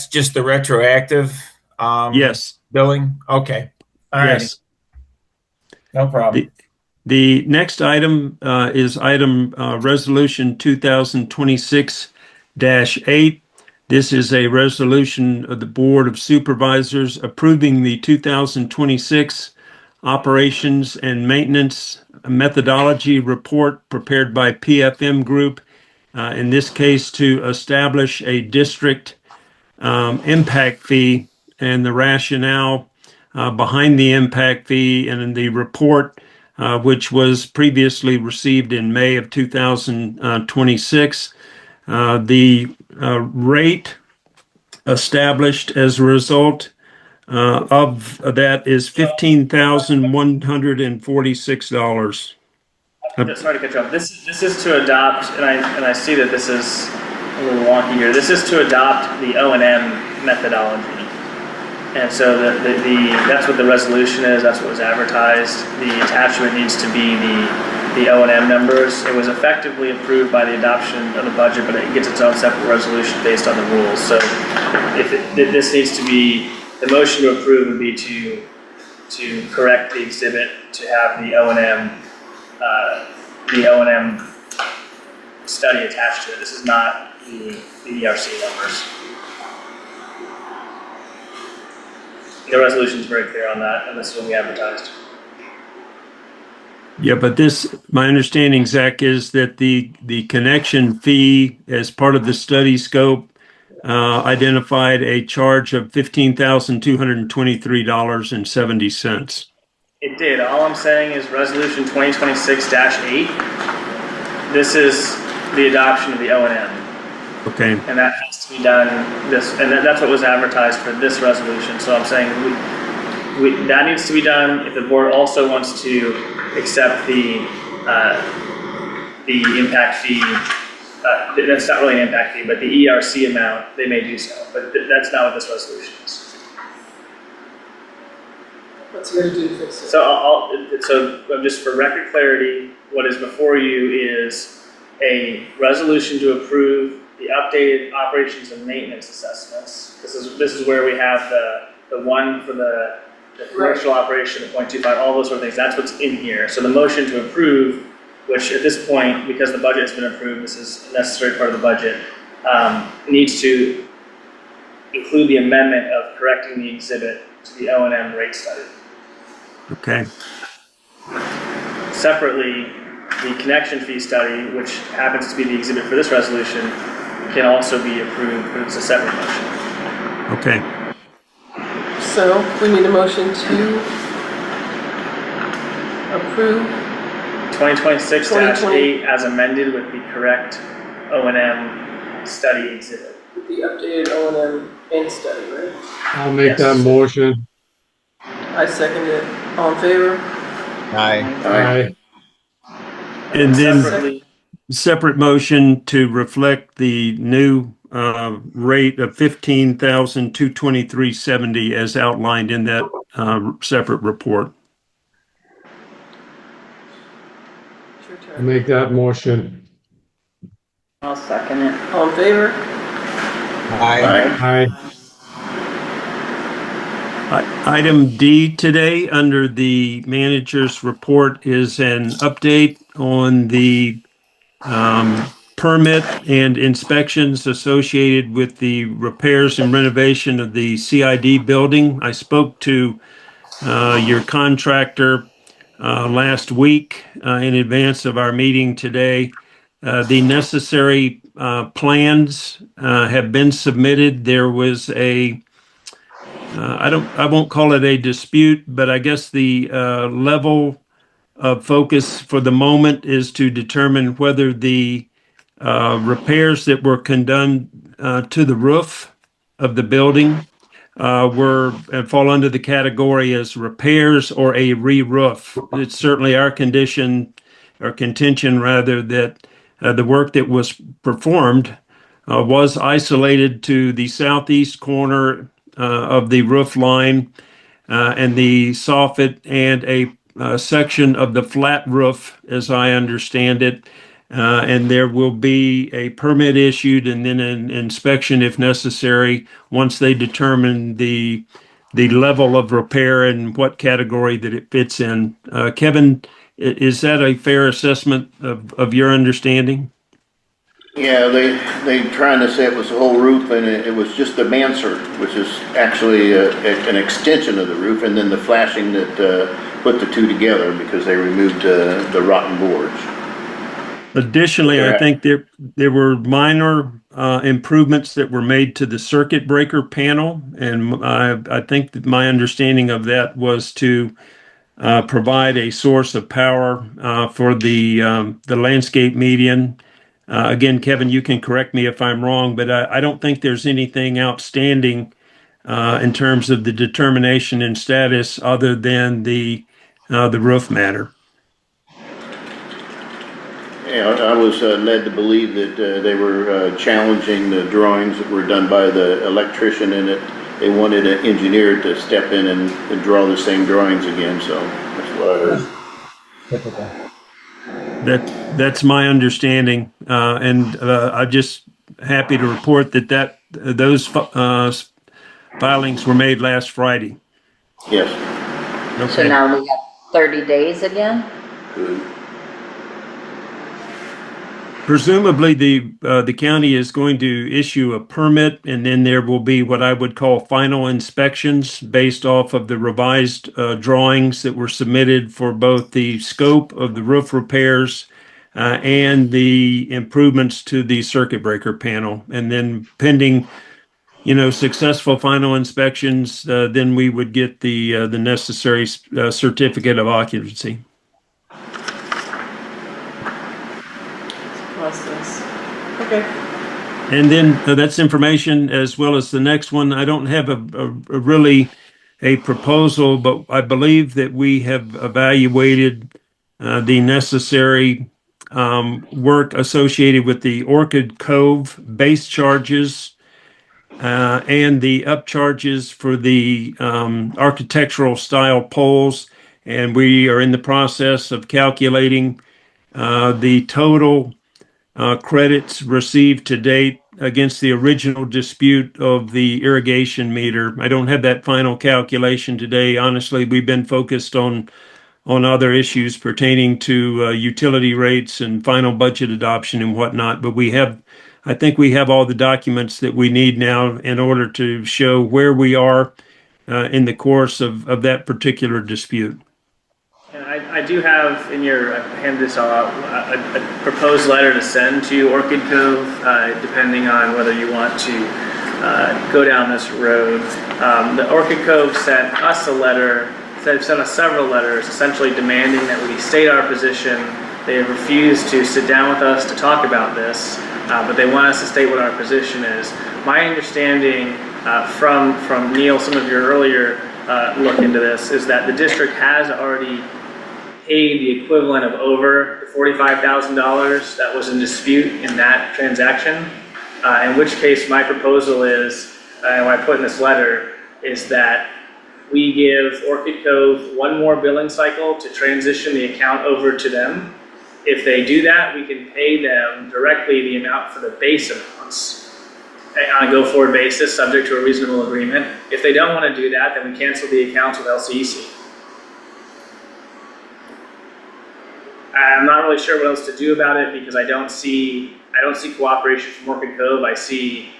Speaker 11: just the retroactive
Speaker 1: Yes.
Speaker 11: billing? Okay. All right.
Speaker 1: Yes.
Speaker 11: No problem.
Speaker 1: The next item is item resolution 2026-8. This is a resolution of the Board of Supervisors approving the 2026 Operations and Maintenance Methodology Report prepared by PFM Group, in this case to establish a district impact fee and the rationale behind the impact fee, and in the report which was previously received in May of 2026. The rate established as a result of that is $15,146.
Speaker 4: Sorry to cut you off. This is to adopt, and I see that this is a little wonky here. This is to adopt the O&M methodology. And so that's what the resolution is, that's what was advertised. The attachment needs to be the O&M numbers. It was effectively approved by the adoption of the budget, but it gets its own separate resolution based on the rules. So this needs to be, the motion to approve would be to correct the exhibit to have the O&M study attached to it. This is not the ERC numbers. The resolution is very clear on that, and this will be advertised.
Speaker 1: Yeah, but my understanding, Zach, is that the connection fee as part of the study scope identified a charge of $15,223.70.
Speaker 4: It did. All I'm saying is resolution 2026-8. This is the adoption of the O&M.
Speaker 1: Okay.
Speaker 4: And that has to be done that's what was advertised for this resolution. So I'm saying that needs to be done. If the board also wants to accept the impact fee, that's not really an impact fee, but the ERC amount, they may do so. But that's not what this resolution is.
Speaker 6: What's he gonna do to fix it?
Speaker 4: So just for record clarity, what is before you is a resolution to approve the updated operations and maintenance assessments. This is where we have the one for the commercial operation of 0.25, all those sort of things. That's what's in here. So the motion to approve, which at this point, because the budget has been approved, this is a necessary part of the budget, needs to include the amendment of correcting the exhibit to the O&M rate study.
Speaker 1: Okay.
Speaker 4: separately, the connection fee study, which happens to be the exhibit for this resolution, can also be approved, but it's a separate motion.
Speaker 1: Okay.
Speaker 6: So we need a motion to approve
Speaker 4: 2026-8 as amended with the correct O&M study exhibit.
Speaker 6: with the updated O&M and study, right?
Speaker 3: I'll make
Speaker 4: Yes.
Speaker 3: that motion.
Speaker 6: I second it. All in favor?
Speaker 11: Aye.
Speaker 3: Aye.
Speaker 1: And then
Speaker 4: Separately,
Speaker 1: separate motion to reflect the new rate of $15,223.70 as outlined in that separate report.
Speaker 6: It's your
Speaker 3: I'll
Speaker 6: turn.
Speaker 3: make that motion.
Speaker 5: I'll second it.
Speaker 6: All in favor?
Speaker 11: Aye.
Speaker 3: Aye.
Speaker 1: Item D today under the manager's report is an update on the permit and inspections associated with the repairs and renovation of the CID building. I spoke to your contractor last week in advance of our meeting today. The necessary plans have been submitted. There was I won't call it a dispute, but I guess the level of focus for the moment is to determine whether the repairs that were done to the roof of the building fall under the category as repairs or a re-roof. It's certainly our condition or contention rather that the work that was performed was isolated to the southeast corner of the roof line and the soffit and a section of the flat roof, as I understand it. And there will be a permit issued and then an inspection if necessary once they determine the level of repair and what category that it fits in. Kevin, is that a fair assessment of your understanding?
Speaker 10: Yeah, they trying to say it was the whole roof, and it was just the mansard, which is actually an extension of the roof, and then the flashing that put the two together because they removed the rotten boards.
Speaker 1: Additionally, I think there were minor improvements that were made to the circuit breaker panel, and I think that my understanding of that was to provide a source of power for the landscape median. Again, Kevin, you can correct me if I'm wrong, but I don't think there's anything outstanding in terms of the determination and status other than the roof matter.
Speaker 10: Yeah, I was led to believe that they were challenging the drawings that were done by the electrician, and that they wanted an engineer to step in and draw the same drawings again, so that's what I heard.
Speaker 1: That's my understanding, and I'm just happy to report that those filings were made last Friday.
Speaker 10: Yes.
Speaker 1: Okay.
Speaker 5: So now we got 30 days again?
Speaker 1: Presumably, the county is going to issue a permit, and then there will be what I would call final inspections based off of the revised drawings that were submitted for both the scope of the roof repairs and the improvements to the circuit breaker panel. And then pending, successful final inspections, then we would get the necessary certificate of occupancy.
Speaker 6: Process. Okay.
Speaker 1: And then that's information as well as the next one. I don't have a really a proposal, but I believe that we have evaluated the necessary work associated with the Orchid Cove base charges and the upcharges for the architectural style poles. And we are in the process of calculating the total credits received to date against the original dispute of the irrigation meter. I don't have that final calculation today. Honestly, we've been focused on other issues pertaining to utility rates and final budget adoption and whatnot. But I think we have all the documents that we need now in order to show where we are in the course of that particular dispute.
Speaker 4: and I do have in your, I hand this out, a proposed letter to send to Orchid Cove, depending on whether you want to go down this road. The Orchid Cove sent us a letter, they've sent us several letters essentially demanding that we state our position. They have refused to sit down with us to talk about this, but they want us to state what our position is. My understanding from Neil, some of your earlier look into this, is that the district has already paid the equivalent of over $45,000 that was in dispute in that transaction. In which case, my proposal is, and what I put in this letter, is that we give Orchid Cove one more billing cycle to transition the account over to them. If they do that, we can pay them directly the amount for the base amounts on a go-forward basis, subject to a reasonable agreement. If they don't want to do that, then we cancel the accounts with LCEC. I'm not really sure what else to do about it because I don't see cooperation from Orchid Cove. I see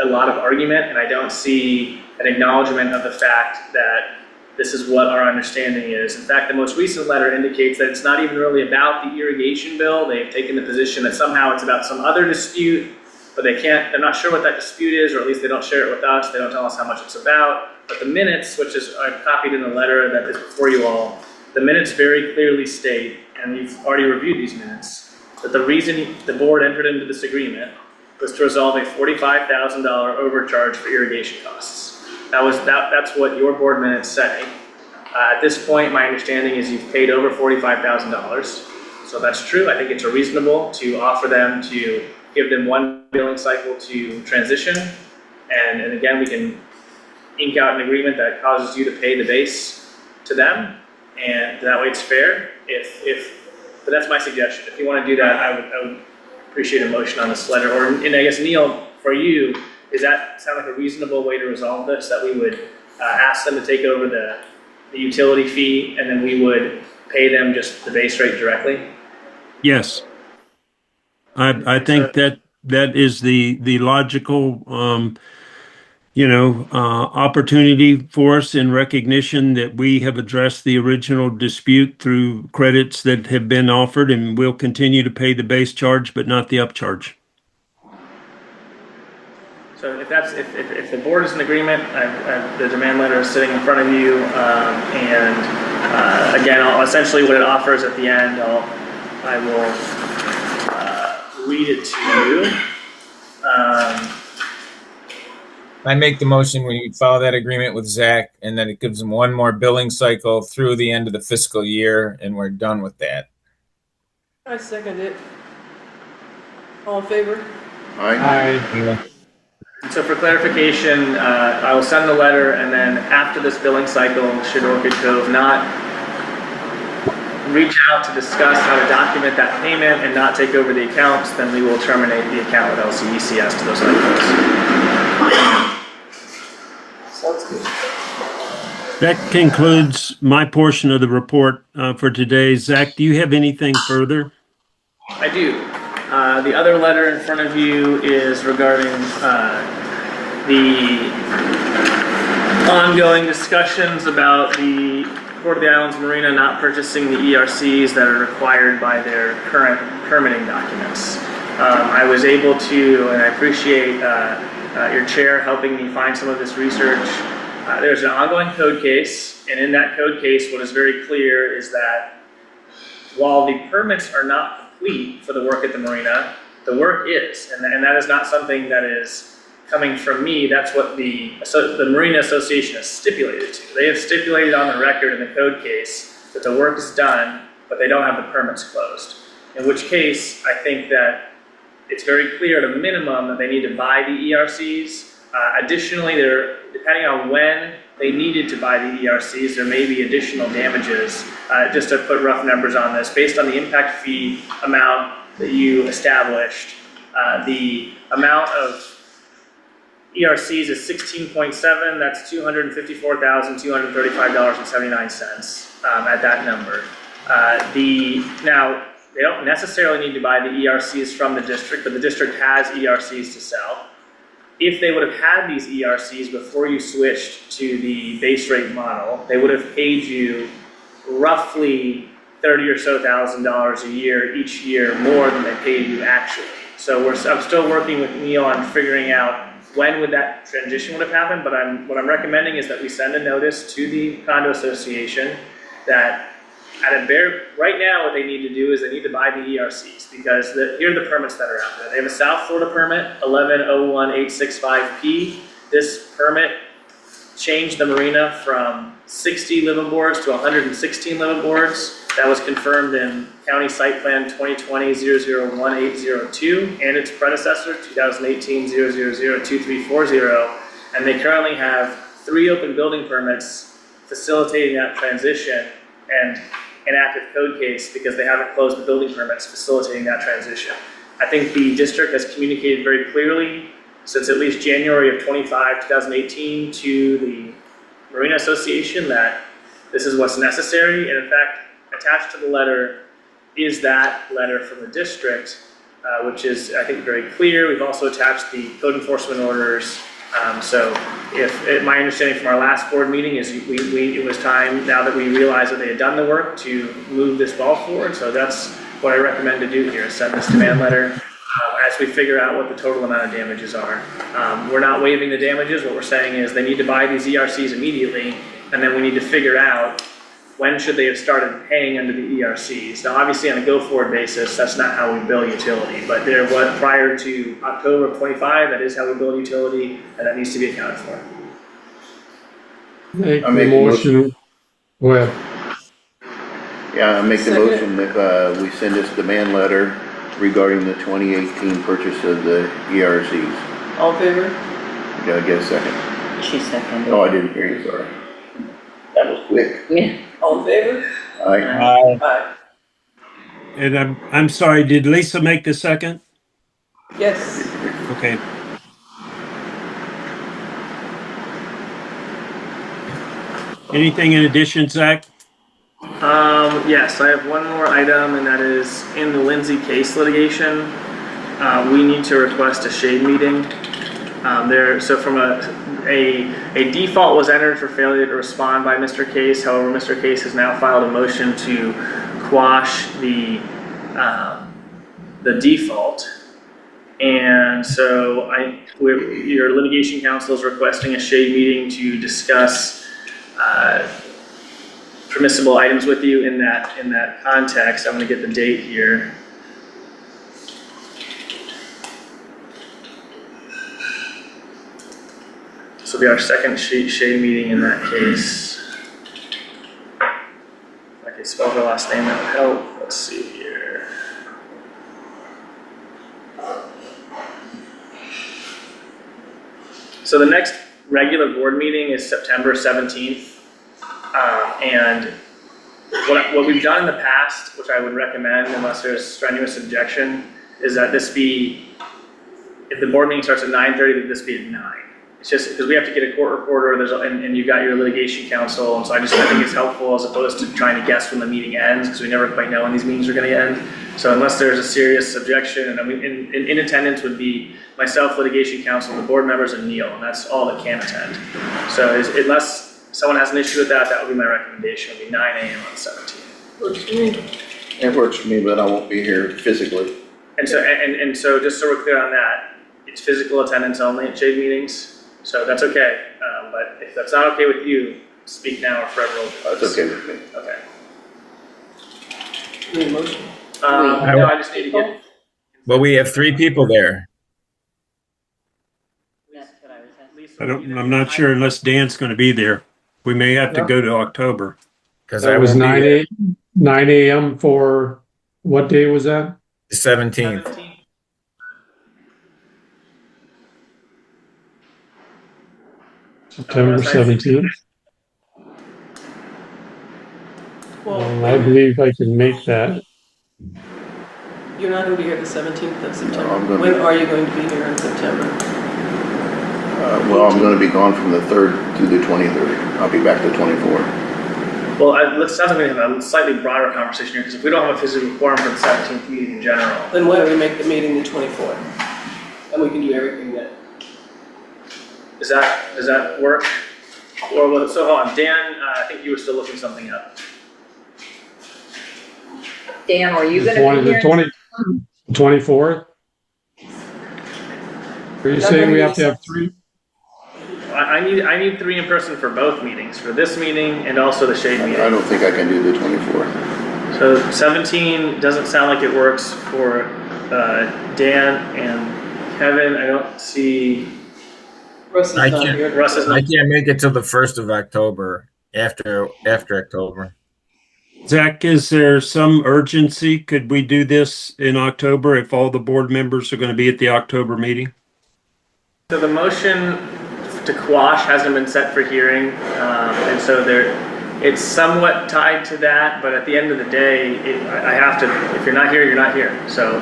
Speaker 4: a lot of argument, and I don't see an acknowledgement of the fact that this is what our understanding is. In fact, the most recent letter indicates that it's not even really about the irrigation bill. They've taken the position that somehow it's about some other dispute, but they're not sure what that dispute is, or at least they don't share it with us. They don't tell us how much it's about. But the minutes, which is I've copied in the letter that is before you all, the minutes very clearly state, and you've already reviewed these minutes, that the reason the board entered into this agreement was to resolve a $45,000 overcharge for irrigation costs. That's what your board minutes say. At this point, my understanding is you've paid over $45,000. So that's true. I think it's reasonable to offer them to give them one billing cycle to transition. And again, we can ink out an agreement that causes you to pay the base to them. And that way it's fair. But that's my suggestion. If you want to do that, I would appreciate a motion on this letter. And I guess, Neil, for you, does that sound like a reasonable way to resolve this? That we would ask them to take over the utility fee, and then we would pay them just the base rate directly?
Speaker 1: Yes. I think that is the logical, opportunity for us in recognition that we have addressed the original dispute through credits that have been offered, and we'll continue to pay the base charge, but not the upcharge.
Speaker 4: So if the board is in agreement, the demand letter is sitting in front of you, and again, essentially what it offers at the end, I will read it to you.
Speaker 11: I make the motion we follow that agreement with Zach, and then it gives them one more billing cycle through the end of the fiscal year, and we're done with that.
Speaker 6: I second it. All in favor?
Speaker 3: Aye.
Speaker 4: So for clarification, I will send the letter, and then after this billing cycle, should Orchid Cove not reach out to discuss how to document that payment and not take over the accounts, then we will terminate the account with LCEC as to those items.
Speaker 6: Sounds good.
Speaker 1: That concludes my portion of the report for today. Zach, do you have anything further?
Speaker 4: I do. The other letter in front of you is regarding the ongoing discussions about the Port of the Islands Marina not purchasing the ERCs that are required by their current permitting documents. I was able to, and I appreciate your chair helping me find some of this research. There's an ongoing code case, and in that code case, what is very clear is that while the permits are not complete for the work at the marina, the work is, and that is not something that is coming from me. That's what the Marina Association has stipulated to. They have stipulated on the record in the code case that the work is done, but they don't have the permits closed. In which case, I think that it's very clear at a minimum that they need to buy the ERCs. Additionally, depending on when they needed to buy the ERCs, there may be additional damages. Just to put rough numbers on this, based on the impact fee amount that you established, the amount of ERCs is 16.7. That's $254,235.79 at that number. Now, they don't necessarily need to buy the ERCs from the district, but the district has ERCs to sell. If they would have had these ERCs before you switched to the base rate model, they would have paid you roughly $30,000 or so a year, each year, more than they paid you actually. So I'm still working with Neil on figuring out when would that transition would have happened, but what I'm recommending is that we send a notice to the condo association that right now what they need to do is they need to buy the ERCs, because here are the permits that are out there. They have a South Florida permit, 1101865P. This permit changed the marina from 60 living boards to 116 living boards. That was confirmed in County Site Plan 2020-001802 and its predecessor, 2018-0002340. And they currently have 3 open building permits facilitating that transition and an active code case because they haven't closed the building permits facilitating that transition. I think the district has communicated very clearly since at least January of 2018 to the Marina Association that this is what's necessary. And in fact, attached to the letter is that letter from the district, which is, I think, very clear. We've also attached the code enforcement orders. My understanding from our last board meeting is it was time, now that we realized that they had done the work, to move this ball forward. So that's what I recommend to do here, send this demand letter as we figure out what the total amount of damages are. We're not waiving the damages. What we're saying is they need to buy these ERCs immediately, and then we need to figure out when should they have started paying under the ERCs. Now, obviously, on a go-forward basis, that's not how we bill utility, but prior to October of 25, that is how we bill utility, and that needs to be accounted for.
Speaker 3: Make the motion. Go ahead.
Speaker 10: Yeah, I make the motion that we send this demand letter regarding the 2018 purchase of the ERCs.
Speaker 6: All in favor?
Speaker 10: Gotta get a second.
Speaker 5: She seconded.
Speaker 10: Oh, I didn't hear you, sorry. That was quick.
Speaker 5: Yeah.
Speaker 6: All in favor?
Speaker 10: Aye.
Speaker 6: Aye.
Speaker 1: And I'm sorry, did Lisa make the second?
Speaker 6: Yes.
Speaker 1: Okay. Anything in addition, Zach?
Speaker 4: Yes, I have one more item, and that is in the Lindsay case litigation. We need to request a shade meeting. So from a default was entered for failure to respond by Mr. Case. However, Mr. Case has now filed a motion to quash the default. And so your litigation counsel is requesting a shade meeting to discuss permissible items with you in that context. I'm going to get the date here. This will be our second shade meeting in that case. If I could spell her last name, that would help. Let's see here. So the next regular board meeting is September 17th. And what we've done in the past, which I would recommend unless there's strenuous objection, is that this be, if the board meeting starts at 9:30, that this be at 9. It's just because we have to get a court reporter, and you've got your litigation counsel, and so I think it's helpful as opposed to trying to guess when the meeting ends, because we never quite know when these meetings are going to end. So unless there's a serious objection, and I mean, in attendance would be myself, litigation counsel, the board members, and Neil, and that's all that can attend. So unless someone has an issue with that, that would be my recommendation. It would be 9 a.m. on the 17th.
Speaker 6: Works for me.
Speaker 10: It works for me, but I won't be here physically.
Speaker 4: And so just so we're clear on that, it's physical attendance only at shade meetings. So that's okay. But if that's not okay with you, speak now or forever hold your peace.
Speaker 10: That's okay with me.
Speaker 4: Okay.
Speaker 6: Need a motion?
Speaker 4: No, I just need to get.
Speaker 11: Well, we have 3 people there.
Speaker 5: That's what I was asking.
Speaker 1: I'm not sure unless Dan's going to be there. We may have to go to October.
Speaker 11: Because
Speaker 3: That was 9 a.m. for, what day was that?
Speaker 11: The 17th.
Speaker 3: September 17th.
Speaker 6: Well,
Speaker 3: I believe I can make that.
Speaker 6: you're not going to be here the 17th of September.
Speaker 10: No, I'm gonna
Speaker 6: When
Speaker 10: be-
Speaker 6: are you going to be here in September?
Speaker 10: Well, I'm gonna be gone from the 3rd to the 23rd. I'll be back the 24th.
Speaker 4: Well, it sounds like we have a slightly broader conversation here, because if we don't have a physical quorum for the 17th meeting in general.
Speaker 6: Then why don't we make the meeting the 24th? And we can do everything then.
Speaker 4: Does that work? So hold on, Dan, I think you were still looking something up.
Speaker 5: Dan, were you
Speaker 3: The
Speaker 5: gonna be here?
Speaker 3: 24th? Are you saying we have to have 3?
Speaker 4: I need 3 in person for both meetings, for this meeting and also the shade meeting.
Speaker 10: I don't think I can do the 24th.
Speaker 4: So 17 doesn't sound like it works for Dan and Kevin. I don't see.
Speaker 6: Russ is
Speaker 11: I
Speaker 6: not
Speaker 11: can't-
Speaker 6: here.
Speaker 4: Russ is
Speaker 11: I
Speaker 4: not.
Speaker 11: can't make it till the 1st of October, after October.
Speaker 1: Zach, is there some urgency? Could we do this in October if all the board members are going to be at the October meeting?
Speaker 4: So the motion to quash hasn't been set for hearing, and so it's somewhat tied to that. But at the end of the day, I have to. If you're not here, you're not here. So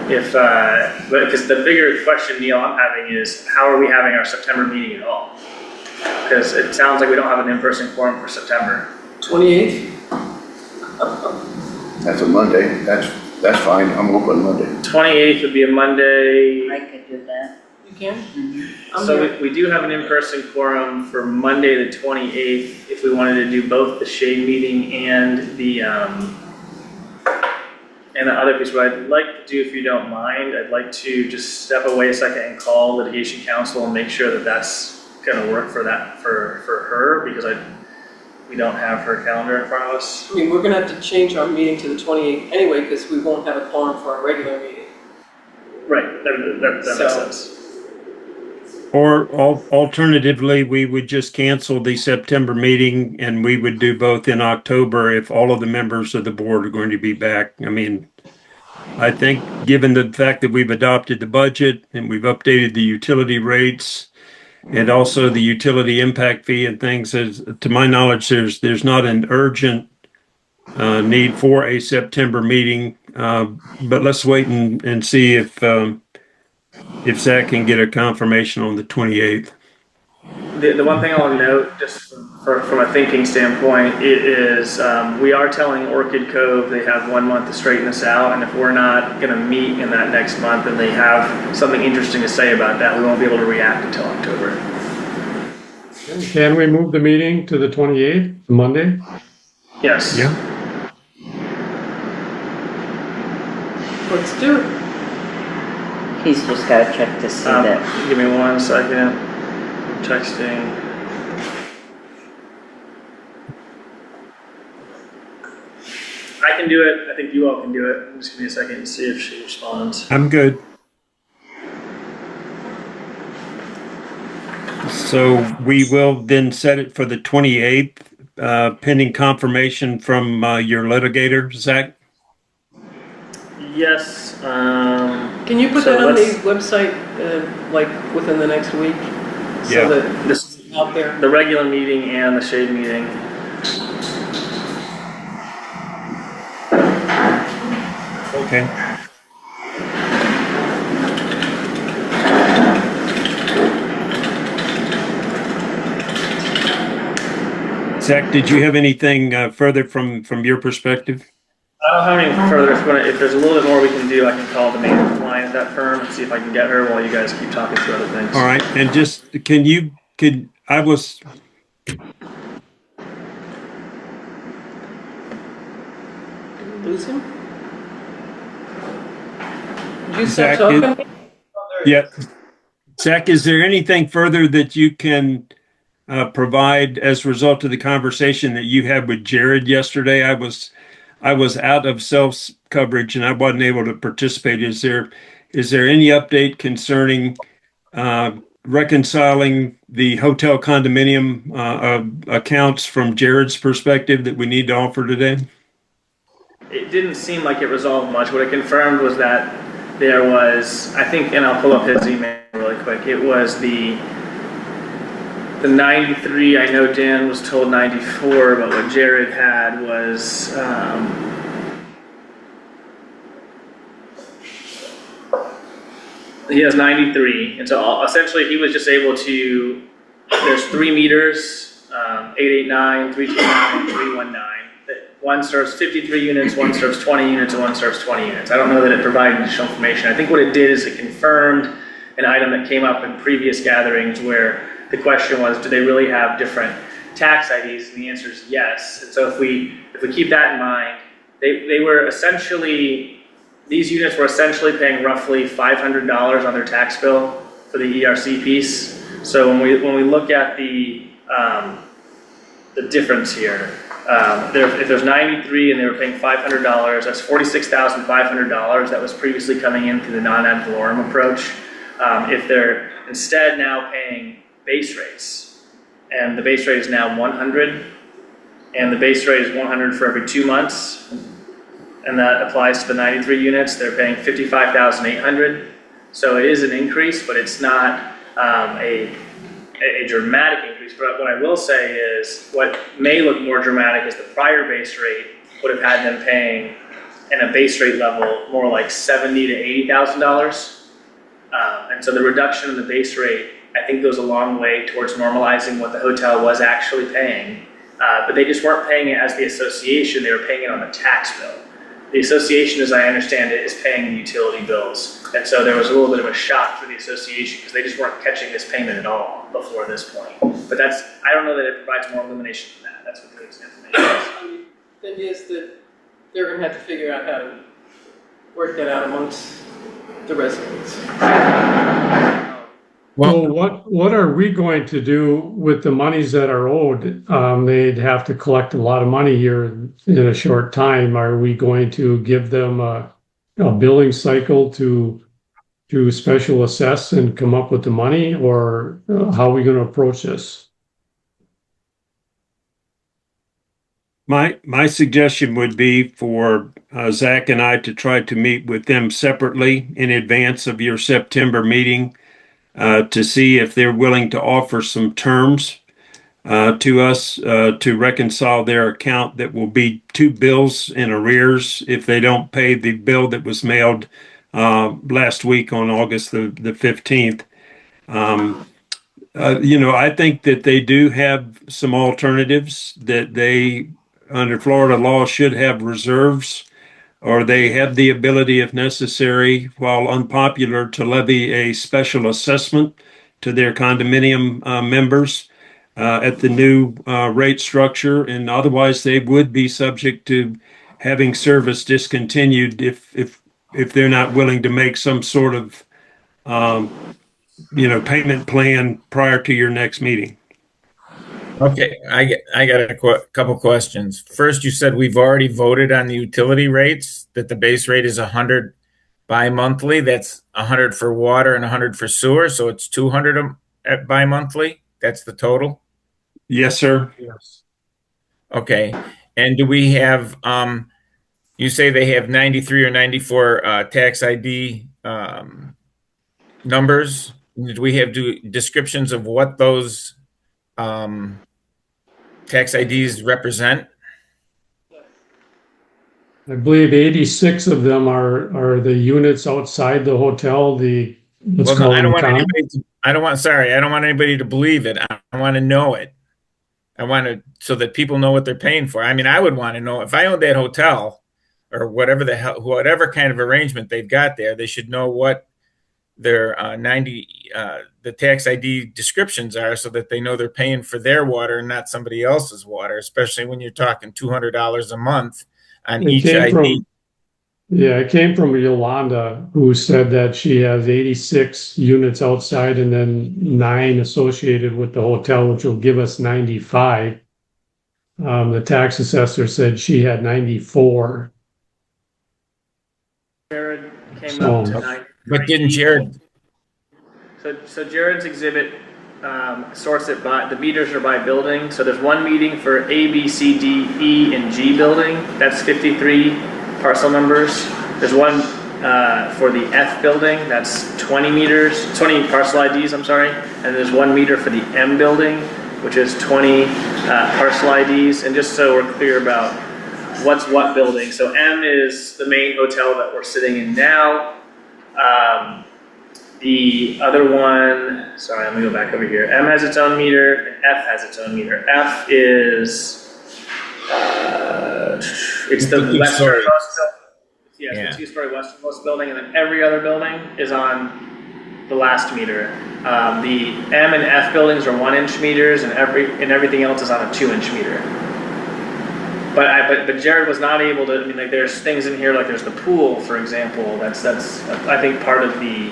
Speaker 4: because the bigger question, Neil, I'm having is how are we having our September meeting at all? Because it sounds like we don't have an in-person quorum for September.
Speaker 6: 28th?
Speaker 10: That's a Monday. That's fine. I'm open Monday.
Speaker 4: 28th would be a Monday.
Speaker 5: I could do that.
Speaker 6: You can?
Speaker 4: So we do have an in-person quorum for Monday, the 28th, if we wanted to do both the shade meeting and the other piece. What I'd like to do, if you don't mind, I'd like to just step away a second and call litigation counsel and make sure that that's gonna work for her, because we don't have her calendar in front of us.
Speaker 6: I mean, we're gonna have to change our meeting to the 28th anyway, because we won't have a quorum for our regular meeting.
Speaker 4: Right, that makes sense.
Speaker 1: Or alternatively, we would just cancel the September meeting and we would do both in October if all of the members of the board are going to be back. I mean, I think given the fact that we've adopted the budget and we've updated the utility rates and also the utility impact fee and things, to my knowledge, there's not an urgent need for a September meeting. But let's wait and see if Zach can get a confirmation on the 28th.
Speaker 4: The one thing I'll note, just from a thinking standpoint, it is we are telling Orchid Cove they have 1 month to straighten this out, and if we're not going to meet in that next month and they have something interesting to say about that, we won't be able to react until October.
Speaker 3: Can we move the meeting to the 28th, Monday?
Speaker 4: Yes.
Speaker 1: Yeah.
Speaker 6: Let's do it.
Speaker 5: He's just gotta check to see that.
Speaker 4: Give me 1 second. I'm texting. I can do it. I think you all can do it. Just give me a second and see if she responds.
Speaker 1: I'm good. So we will then set it for the 28th, pending confirmation from your litigator, Zach?
Speaker 4: Yes.
Speaker 6: Can you put
Speaker 4: So
Speaker 6: that on the
Speaker 4: let's-
Speaker 6: website, like within the next week?
Speaker 1: Yeah.
Speaker 6: So that
Speaker 4: This
Speaker 6: it's out there.
Speaker 4: the regular meeting and the shade meeting.
Speaker 1: Okay. Zach, did you have anything further from your perspective?
Speaker 4: I don't have any further. If there's a little bit more we can do, I can call the main line at that firm and see if I can get her while you guys keep talking through other things.
Speaker 1: All right, and just I was
Speaker 6: Lose him? Did you
Speaker 1: Zach,
Speaker 6: stop talking?
Speaker 1: yeah. Zach, is there anything further that you can provide as a result of the conversation that you had with Jared yesterday? I was out of cell coverage and I wasn't able to participate. Is there any update concerning reconciling the hotel condominium accounts from Jared's perspective that we need to offer today?
Speaker 4: It didn't seem like it resolved much. What it confirmed was that there was, I think, and I'll pull up his email really quick. It was the 93. I know Dan was told 94, but what Jared had was he has 93, and so essentially he was just able to. There's 3 meters, 889, 329, 319. One serves 53 units, one serves 20 units, and one serves 20 units. I don't know that it provided additional information. I think what it did is it confirmed an item that came up in previous gatherings where the question was, do they really have different tax IDs? And the answer is yes. And so if we keep that in mind, they were essentially, these units were essentially paying roughly $500 on their tax bill for the ERC piece. So when we look at the difference here, if there's 93 and they were paying $500, that's $46,500 that was previously coming in through the non-ad valorem approach. If they're instead now paying base rates, and the base rate is now 100, and the base rate is 100 for every 2 months, and that applies to the 93 units, they're paying $55,800. So it is an increase, but it's not a dramatic increase. But what I will say is, what may look more dramatic is the prior base rate would have had them paying in a base rate level more like $70,000 to $80,000. And so the reduction in the base rate, I think, goes a long way towards normalizing what the hotel was actually paying. But they just weren't paying it as the association, they were paying it on the tax bill. The association, as I understand it, is paying the utility bills. And so there was a little bit of a shock for the association because they just weren't catching this payment at all before this point. But that's, I don't know that it provides more illumination than that. That's what the information is.
Speaker 6: Then yes, that they're gonna have to figure out how to work that out amongst the residents.
Speaker 3: Well, what are we going to do with the monies that are owed? They'd have to collect a lot of money here in a short time. Are we going to give them a billing cycle to special assess and come up with the money, or how are we going to approach this?
Speaker 1: My suggestion would be for Zach and I to try to meet with them separately in advance of your September meeting to see if they're willing to offer some terms to us to reconcile their account that will be 2 bills in arrears if they don't pay the bill that was mailed last week on August the 15th. I think that they do have some alternatives that they, under Florida law, should have reserves, or they have the ability, if necessary, while unpopular, to levy a special assessment to their condominium members at the new rate structure. And otherwise, they would be subject to having service discontinued if they're not willing to make some sort of payment plan prior to your next meeting.
Speaker 11: Okay, I got a couple questions. First, you said we've already voted on the utility rates, that the base rate is 100 bi-monthly. That's 100 for water and 100 for sewer, so it's 200 at bi-monthly. That's the total?
Speaker 1: Yes, sir.
Speaker 3: Yes.
Speaker 11: Okay. And do we have, you say they have 93 or 94 tax ID numbers? Do we have descriptions of what those tax IDs represent?
Speaker 3: I believe 86 of them are the units outside the hotel. I don't want
Speaker 11: anybody to believe it. I want to know it. I want to, so that people know what they're paying for. I mean, I would want to know if I owned that hotel or whatever whatever kind of arrangement they've got there, they should know what their the tax ID descriptions are, so that they know they're paying for their water and not somebody else's water, especially when you're talking $200 a month on each ID.
Speaker 3: It came from Yolanda, who said that she has 86 units outside and then 9 associated with the hotel, which will give us 95. The tax assessor said she had 94.
Speaker 4: Jared came up to 93.
Speaker 11: But didn't Jared?
Speaker 4: So Jared's exhibit sorts it by, the meters are by building. So there's one meeting for A, B, C, D, E, and G building. That's 53 parcel numbers. There's one for the F building. That's 20 parcel IDs, I'm sorry. And there's one meter for the M building, which is 20 parcel IDs. And just so we're clear about what's what building. So M is the main hotel that we're sitting in now. The other one, sorry, let me go back over here. M has its own meter, and F has its own meter. F is, it's the westernmost building. Yes, the 2-story westernmost building, and then every other building is on the last meter. The M and F buildings are 1-inch meters, and everything else is on a 2-inch meter. but Jared was not able to, I mean, like, there's things in here, like there's the pool, for example, that's, I think, part of the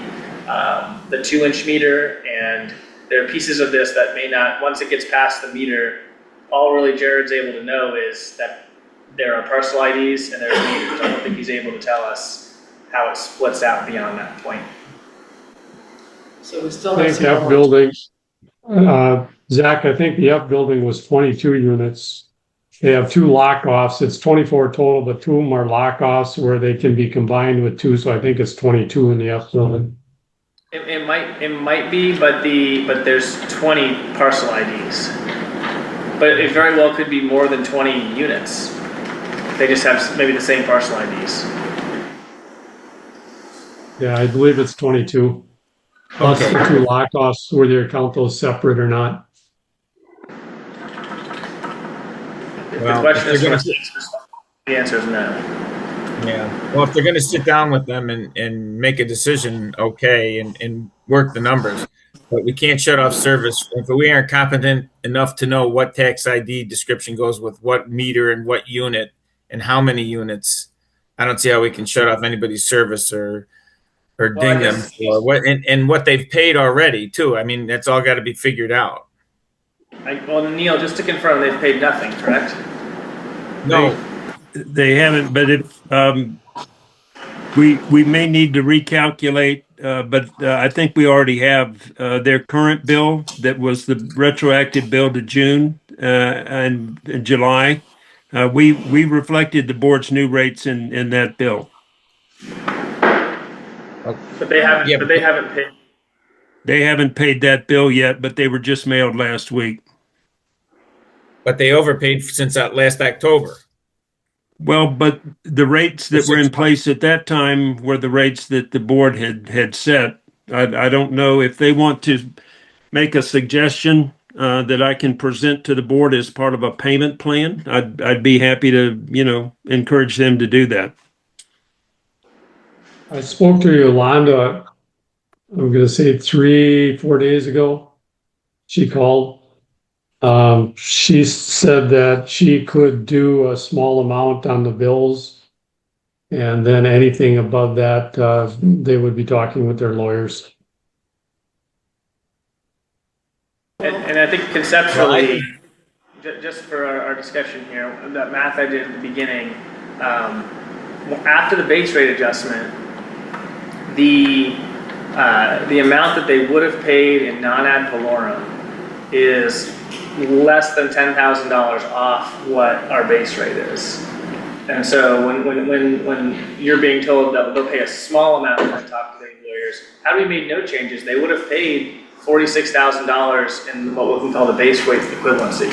Speaker 4: 2-inch meter, and there are pieces of this that may not, once it gets past the meter, all really Jared's able to know is that there are parcel IDs and there's meters. I don't think he's able to tell us how it splits out beyond that point.
Speaker 6: So we still
Speaker 3: I
Speaker 6: have
Speaker 3: think
Speaker 6: some
Speaker 3: F
Speaker 6: more.
Speaker 3: building, Zach, I think the F building was 22 units. They have 2 lock-offs. It's 24 total, but 2 of them are lock-offs where they can be combined with 2, so I think it's 22 in the F building.
Speaker 4: It might be, but there's 20 parcel IDs. But it very well could be more than 20 units. They just have maybe the same parcel IDs.
Speaker 3: Yeah, I believe it's 22. Plus
Speaker 11: Okay.
Speaker 3: the 2 lock-offs, whether you count those separate or not.
Speaker 4: If
Speaker 11: Well,
Speaker 4: the question
Speaker 11: if
Speaker 4: is
Speaker 11: they're
Speaker 4: from a
Speaker 11: gonna-
Speaker 4: state's perspective, the answer is no.
Speaker 11: Yeah. Well, if they're going to sit down with them and make a decision, okay, and work the numbers, but we can't shut off service if we aren't competent enough to know what tax ID description goes with what meter and what unit and how many units. I don't see how we can shut off anybody's service or
Speaker 4: Well,
Speaker 11: ding them for what and what they've paid already too. I mean, that's all got to be figured out.
Speaker 4: Well, Neil, just to confirm, they've paid nothing, correct?
Speaker 11: No,
Speaker 1: They haven't, but if we may need to recalculate, but I think we already have their current bill that was the retroactive bill to June and July. We reflected the board's new rates in that bill.
Speaker 4: But they haven't.
Speaker 11: Yeah,
Speaker 4: But they haven't paid.
Speaker 1: They haven't paid that bill yet, but they were just mailed last week.
Speaker 11: but they overpaid since last October.
Speaker 1: Well, but the rates that were in place at that time were the rates that the board had set. I don't know if they want to make a suggestion that I can present to the board as part of a payment plan. I'd be happy to, encourage them to do that.
Speaker 3: I spoke to Yolanda, I'm going to say 3-4 days ago. She called. She said that she could do a small amount on the bills. And then anything above that, they would be talking with their lawyers.
Speaker 4: And I think conceptually, just for our discussion here, that math I did at the beginning, after the base rate adjustment, the amount that they would have paid in non-ad valorem is less than $10,000 off what our base rate is. And so when you're being told that they'll pay a small amount when I talk to the lawyers, had we made no changes, they would have paid $46,000 in what we call the base rate equivalency.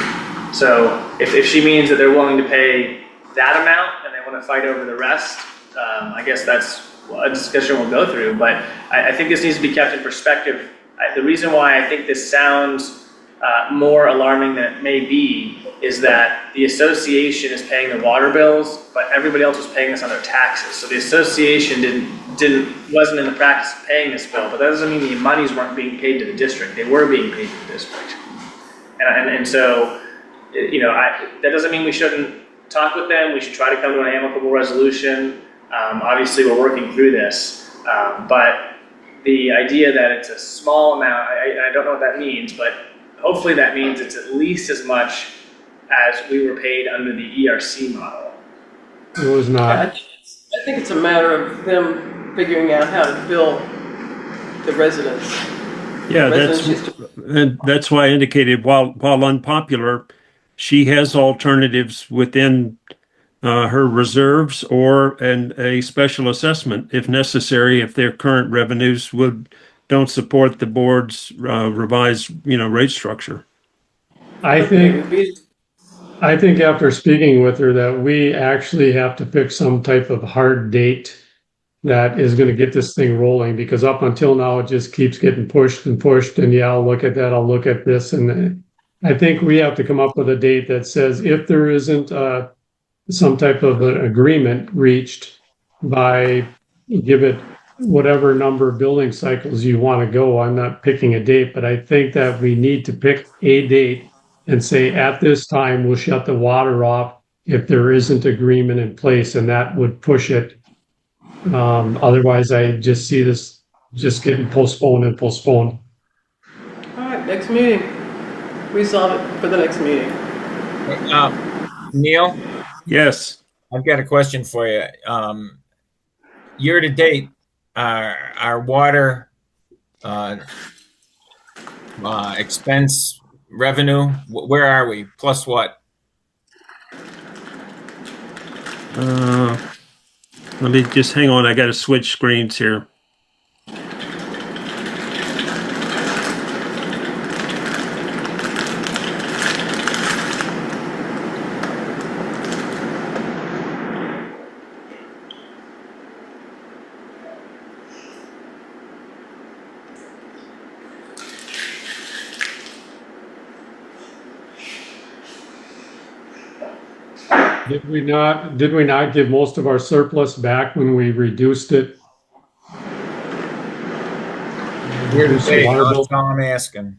Speaker 4: So if she means that they're willing to pay that amount and they want to fight over the rest, I guess that's a discussion we'll go through. But I think this needs to be kept in perspective. The reason why I think this sounds more alarming than it may be is that the association is paying the water bills, but everybody else was paying this on their taxes. So the association wasn't in the practice of paying this bill, but that doesn't mean the monies weren't being paid to the district. They were being paid to the district. And so, that doesn't mean we shouldn't talk with them. We should try to come to an amicable resolution. Obviously, we're working through this, but the idea that it's a small amount, I don't know what that means, but hopefully that means it's at least as much as we were paid under the ERC model.
Speaker 3: It was not.
Speaker 6: I think it's a matter of them figuring out how to bill the residents.
Speaker 1: Yeah, that's why I indicated while unpopular, she has alternatives within her reserves or a special assessment if necessary, if their current revenues don't support the board's revised rate structure.
Speaker 3: I think after speaking with her that we actually have to pick some type of hard date that is going to get this thing rolling, because up until now it just keeps getting pushed and pushed, and yeah, I'll look at that, I'll look at this, and I think we have to come up with a date that says if there isn't some type of an agreement reached by, give it whatever number of building cycles you want to go. I'm not picking a date, but I think that we need to pick a date and say at this time we'll shut the water off if there isn't agreement in place, and that would push it. Otherwise, I just see this just getting postponed and postponed.
Speaker 6: All right, next meeting. Resolve it for the next meeting.
Speaker 11: Neil,
Speaker 1: Yes.
Speaker 11: I've got a question for you. Year to date, our water expense revenue, where are we? Plus what?
Speaker 1: Let me just hang on. I got to switch screens here.
Speaker 3: Did we not give most of our surplus back when we reduced it?
Speaker 11: Year to
Speaker 3: Reduced the
Speaker 11: date,
Speaker 3: water bill?
Speaker 11: that's all I'm asking.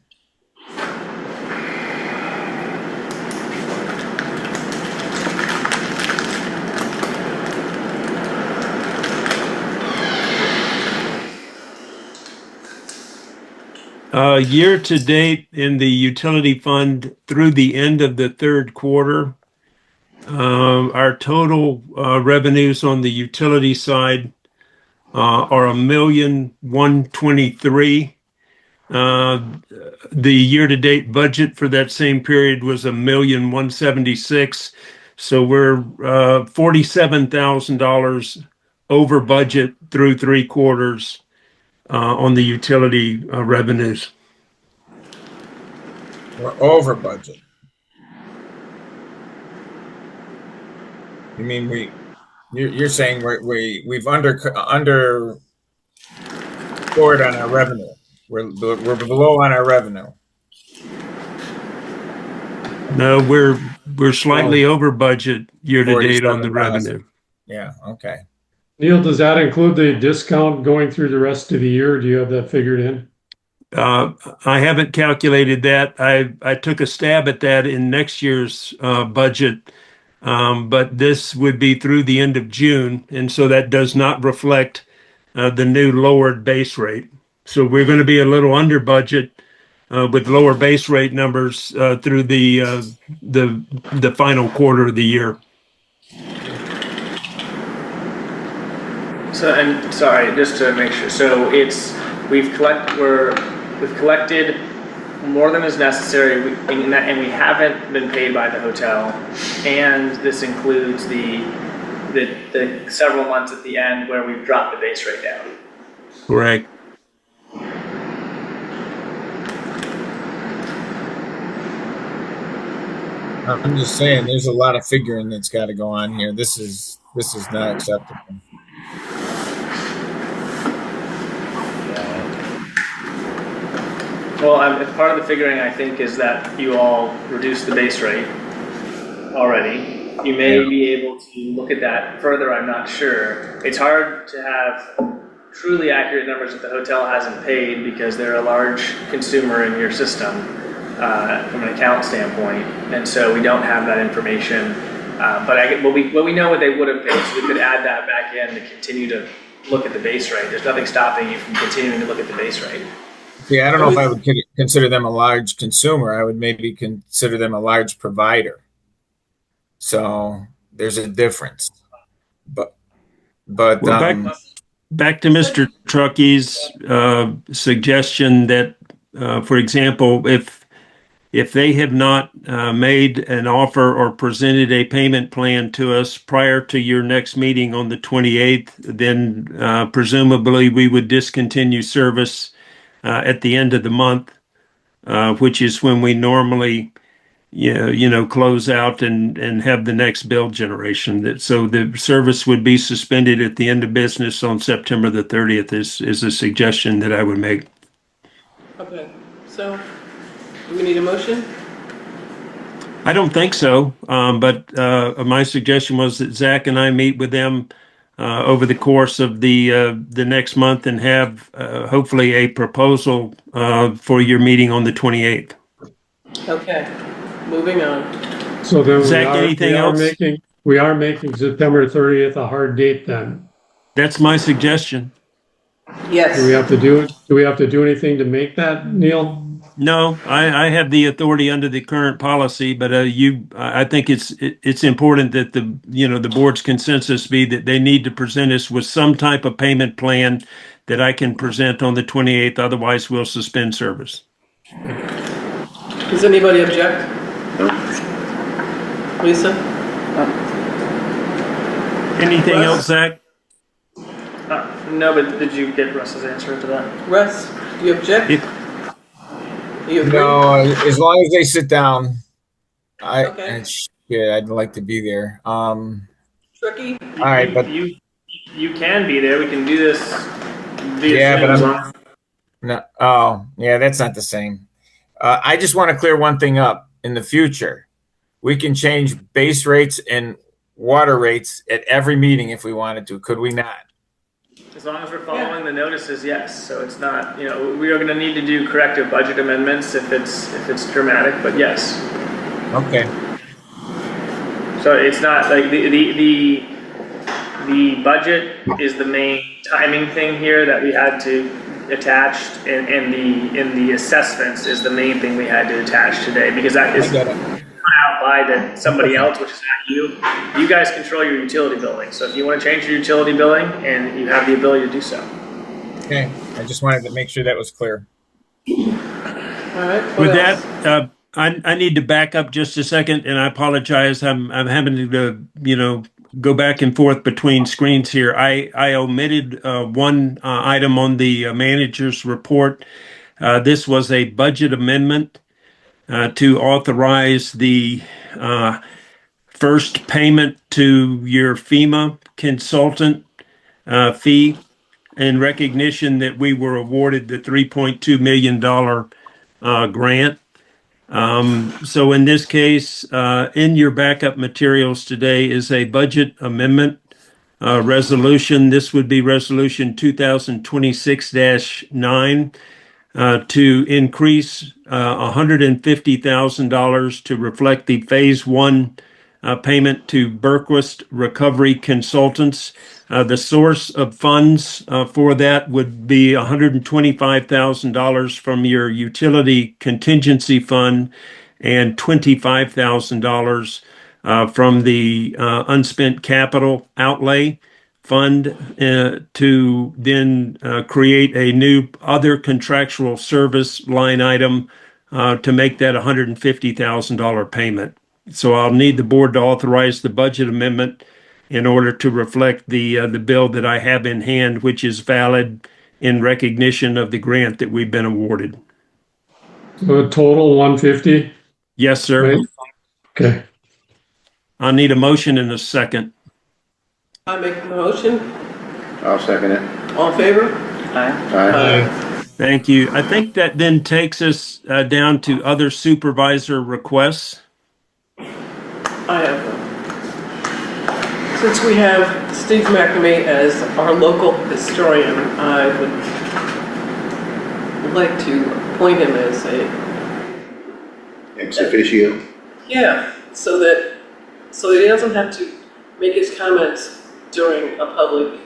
Speaker 1: Year to date in the utility fund through the end of the third quarter, our total revenues on the utility side are $1,123,000. The year-to-date budget for that same period was $1,176,000. So we're $47,000 over budget through three quarters on the utility revenues.
Speaker 11: We're over budget. You mean you're saying we've under scored on our revenue. We're below on our revenue.
Speaker 1: No, we're slightly over budget year to date on the
Speaker 11: 47,000.
Speaker 1: revenue.
Speaker 11: Yeah, okay.
Speaker 3: Neil, does that include the discount going through the rest of the year? Do you have that figured in?
Speaker 1: I haven't calculated that. I took a stab at that in next year's budget, but this would be through the end of June, and so that does not reflect the new lowered base rate. So we're going to be a little under budget with lower base rate numbers through the final quarter of the year.
Speaker 4: So, and sorry, just to make sure, so we've collected more than is necessary, and we haven't been paid by the hotel, and this includes the several months at the end where we've dropped the base rate down.
Speaker 1: Correct.
Speaker 11: I'm just saying, there's a lot of figuring that's got to go on here. This is not acceptable.
Speaker 4: Well, part of the figuring, I think, is that you all reduced the base rate already. You may be able to look at that further, I'm not sure. It's hard to have truly accurate numbers if the hotel hasn't paid because they're a large consumer in your system from an account standpoint. And so we don't have that information. But we know what they would have paid, so we could add that back in to continue to look at the base rate. There's nothing stopping you from continuing to look at the base rate.
Speaker 11: Yeah, I don't know if I would consider them a large consumer. I would maybe consider them a large provider. So there's a difference. But
Speaker 1: well, back to Mr. Truckey's suggestion that, for example, if they have not made an offer or presented a payment plan to us prior to your next meeting on the 28th, then presumably we would discontinue service at the end of the month, which is when we normally, close out and have the next bill generation. So the service would be suspended at the end of business on September the 30th is a suggestion that I would make.
Speaker 6: Okay, so do we need a motion?
Speaker 1: I don't think so, but my suggestion was that Zach and I meet with them over the course of the next month and have hopefully a proposal for your meeting on the 28th.
Speaker 6: Okay, moving on.
Speaker 3: So then
Speaker 1: Zach, anything else?
Speaker 3: we are making September 30th a hard date then.
Speaker 1: That's my suggestion.
Speaker 6: Yes.
Speaker 3: Do we have to do anything to make that, Neil?
Speaker 1: No, I have the authority under the current policy, but I think it's important that the board's consensus be that they need to present us with some type of payment plan that I can present on the 28th. Otherwise, we'll suspend service.
Speaker 6: Does anybody object? Lisa?
Speaker 1: Anything
Speaker 6: Russ?
Speaker 1: else, Zach?
Speaker 4: No, but did you get Russ's answer to that?
Speaker 6: Russ, do you object? You agree?
Speaker 11: No, as long as they sit down.
Speaker 6: Okay.
Speaker 11: And shit, I'd like to be there.
Speaker 6: Tricky?
Speaker 11: All right, but
Speaker 4: You can be there. We can do this via
Speaker 11: yeah,
Speaker 4: Zoom
Speaker 11: but
Speaker 4: as long
Speaker 11: no. Oh, yeah, that's not the same. I just want to clear one thing up. In the future, we can change base rates and water rates at every meeting if we wanted to. Could we not?
Speaker 4: as long as we're following the notices, yes. So it's not, we are going to need to do corrective budget amendments if it's dramatic, but yes.
Speaker 11: Okay.
Speaker 4: So it's not like the budget is the main timing thing here that we had to attach, and the assessments is the main thing we had to attach today, because that is put out by somebody else, which is not you. You guys control your utility billing. So if you want to change your utility billing, and you have the ability to do so.
Speaker 11: Okay. I just wanted to make sure that was clear.
Speaker 6: All right.
Speaker 1: With that, I need to back up just a second, and I apologize. I'm having to go back and forth between screens here. I omitted one item on the manager's report. This was a budget amendment to authorize the first payment to your FEMA consultant fee in recognition that we were awarded the $3.2 million grant. So in this case, in your backup materials today is a budget amendment resolution. This would be resolution 2026-9 to increase $150,000 to reflect the phase one payment to Berquist Recovery Consultants. The source of funds for that would be $125,000 from your utility contingency fund and $25,000 from the unspent capital outlay fund to then create a new other contractual service line item to make that $150,000 payment. So I'll need the board to authorize the budget amendment in order to reflect the bill that I have in hand, which is valid in recognition of the grant that we've been awarded.
Speaker 3: So a total 150?
Speaker 1: Yes, sir.
Speaker 3: Right? Okay.
Speaker 1: I'll need a motion in a second.
Speaker 6: I make the motion.
Speaker 10: I'll second it.
Speaker 6: All in favor?
Speaker 10: Aye.
Speaker 1: Thank you. I think that then takes us down to other supervisor requests.
Speaker 6: I have one. Since we have Steve McNamee as our local historian, I would like to appoint him as a
Speaker 10: Ex officio.
Speaker 6: so that he doesn't have to make his comments during a public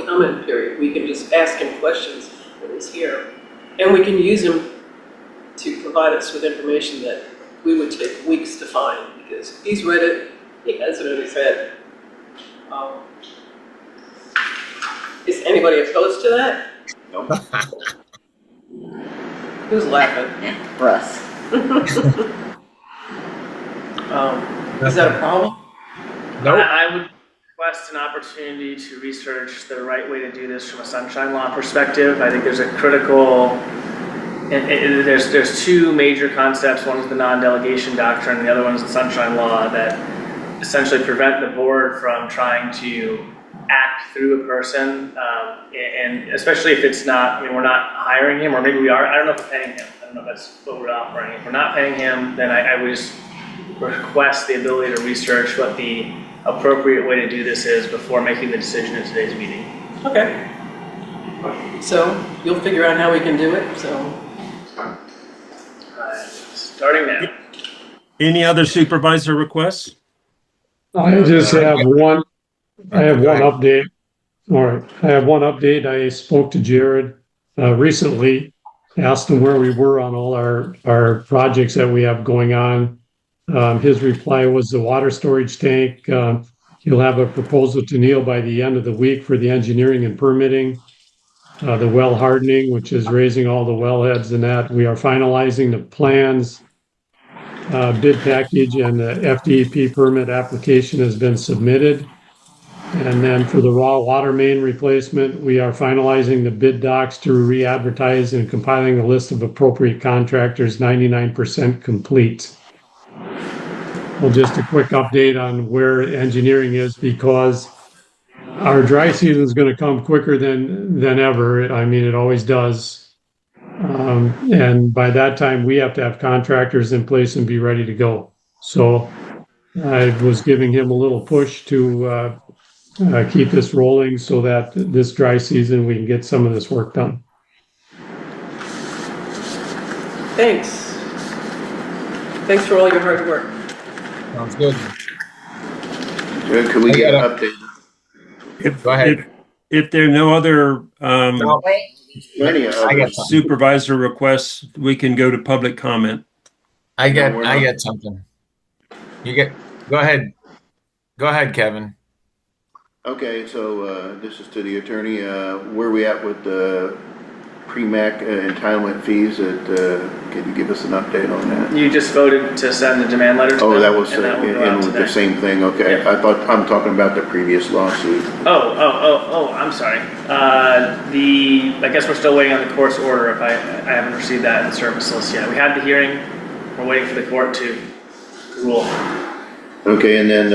Speaker 6: comment period. We can just ask him questions when he's here, and we can use him to provide us with information that we would take weeks to find, because he's read it, he has it in his head. Is anybody opposed to that?
Speaker 10: Nope.
Speaker 6: Who's laughing?
Speaker 5: Russ.
Speaker 6: Is that a problem?
Speaker 11: Nope.
Speaker 4: I would request an opportunity to research the right way to do this from a sunshine law perspective. I think there's a critical, there's two major concepts. One is the non-delegation doctrine, and the other one is the sunshine law, that essentially prevent the board from trying to act through a person, and especially if it's not, we're not hiring him, or maybe we are, I don't know if we're paying him. I don't know if that's what we're offering. If we're not paying him, then I would just request the ability to research what the appropriate way to do this is before making the decision in today's meeting.
Speaker 6: Okay. So you'll figure out how we can do it, so.
Speaker 4: Starting now.
Speaker 1: Any other supervisor requests?
Speaker 3: I just have one, I have
Speaker 11: Go
Speaker 3: one
Speaker 11: ahead.
Speaker 3: update. All right, I have one update. I spoke to Jared recently, asked him where we were on all our projects that we have going on. His reply was the water storage tank. He'll have a proposal to Neil by the end of the week for the engineering and permitting. The well hardening, which is raising all the wellheads and that. We are finalizing the plans. Bid package and the FDP permit application has been submitted. And then for the raw water main replacement, we are finalizing the bid docs to re-advertise and compiling a list of appropriate contractors, 99% complete. Well, just a quick update on where engineering is because our dry season is going to come quicker than ever. I mean, it always does. And by that time, we have to have contractors in place and be ready to go. So I was giving him a little push to keep this rolling so that this dry season we can get some of this work done.
Speaker 6: Thanks. Thanks for all your hard work.
Speaker 11: Sounds good.
Speaker 10: Could we get an update?
Speaker 11: Go ahead.
Speaker 1: If there are no other
Speaker 5: Wait,
Speaker 10: Plenty of
Speaker 11: I got
Speaker 10: others.
Speaker 11: something.
Speaker 1: supervisor requests, we can go to public comment.
Speaker 11: I
Speaker 10: we're not.
Speaker 11: get something. Go ahead. Go ahead, Kevin.
Speaker 10: Okay, so this is to the attorney. Where are we at with the pre-MAC entitlement fees? Can you give us an update on that?
Speaker 4: You just voted to send the demand letter to
Speaker 10: Oh,
Speaker 4: them,
Speaker 10: that was
Speaker 4: and that will go
Speaker 10: in
Speaker 4: out
Speaker 10: with the
Speaker 4: today.
Speaker 10: same thing. Okay,
Speaker 4: Yeah.
Speaker 10: I thought I'm talking about the previous lawsuit.
Speaker 4: Oh, I'm sorry. I guess we're still waiting on the court's order. If I haven't received that in the service list yet. We had the hearing. We're waiting for the court to rule.
Speaker 10: Okay, and then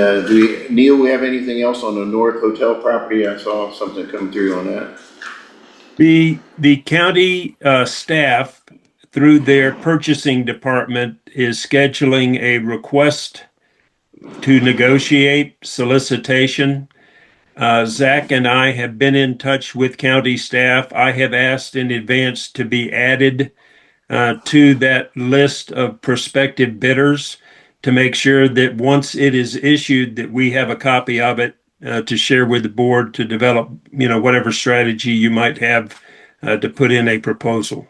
Speaker 10: Neil, we have anything else on the North Hotel property? I saw something come through on that.
Speaker 1: The county staff, through their purchasing department, is scheduling a request to negotiate solicitation. Zach and I have been in touch with county staff. I have asked in advance to be added to that list of prospective bidders to make sure that once it is issued, that we have a copy of it to share with the board to develop, whatever strategy you might have to put in a proposal.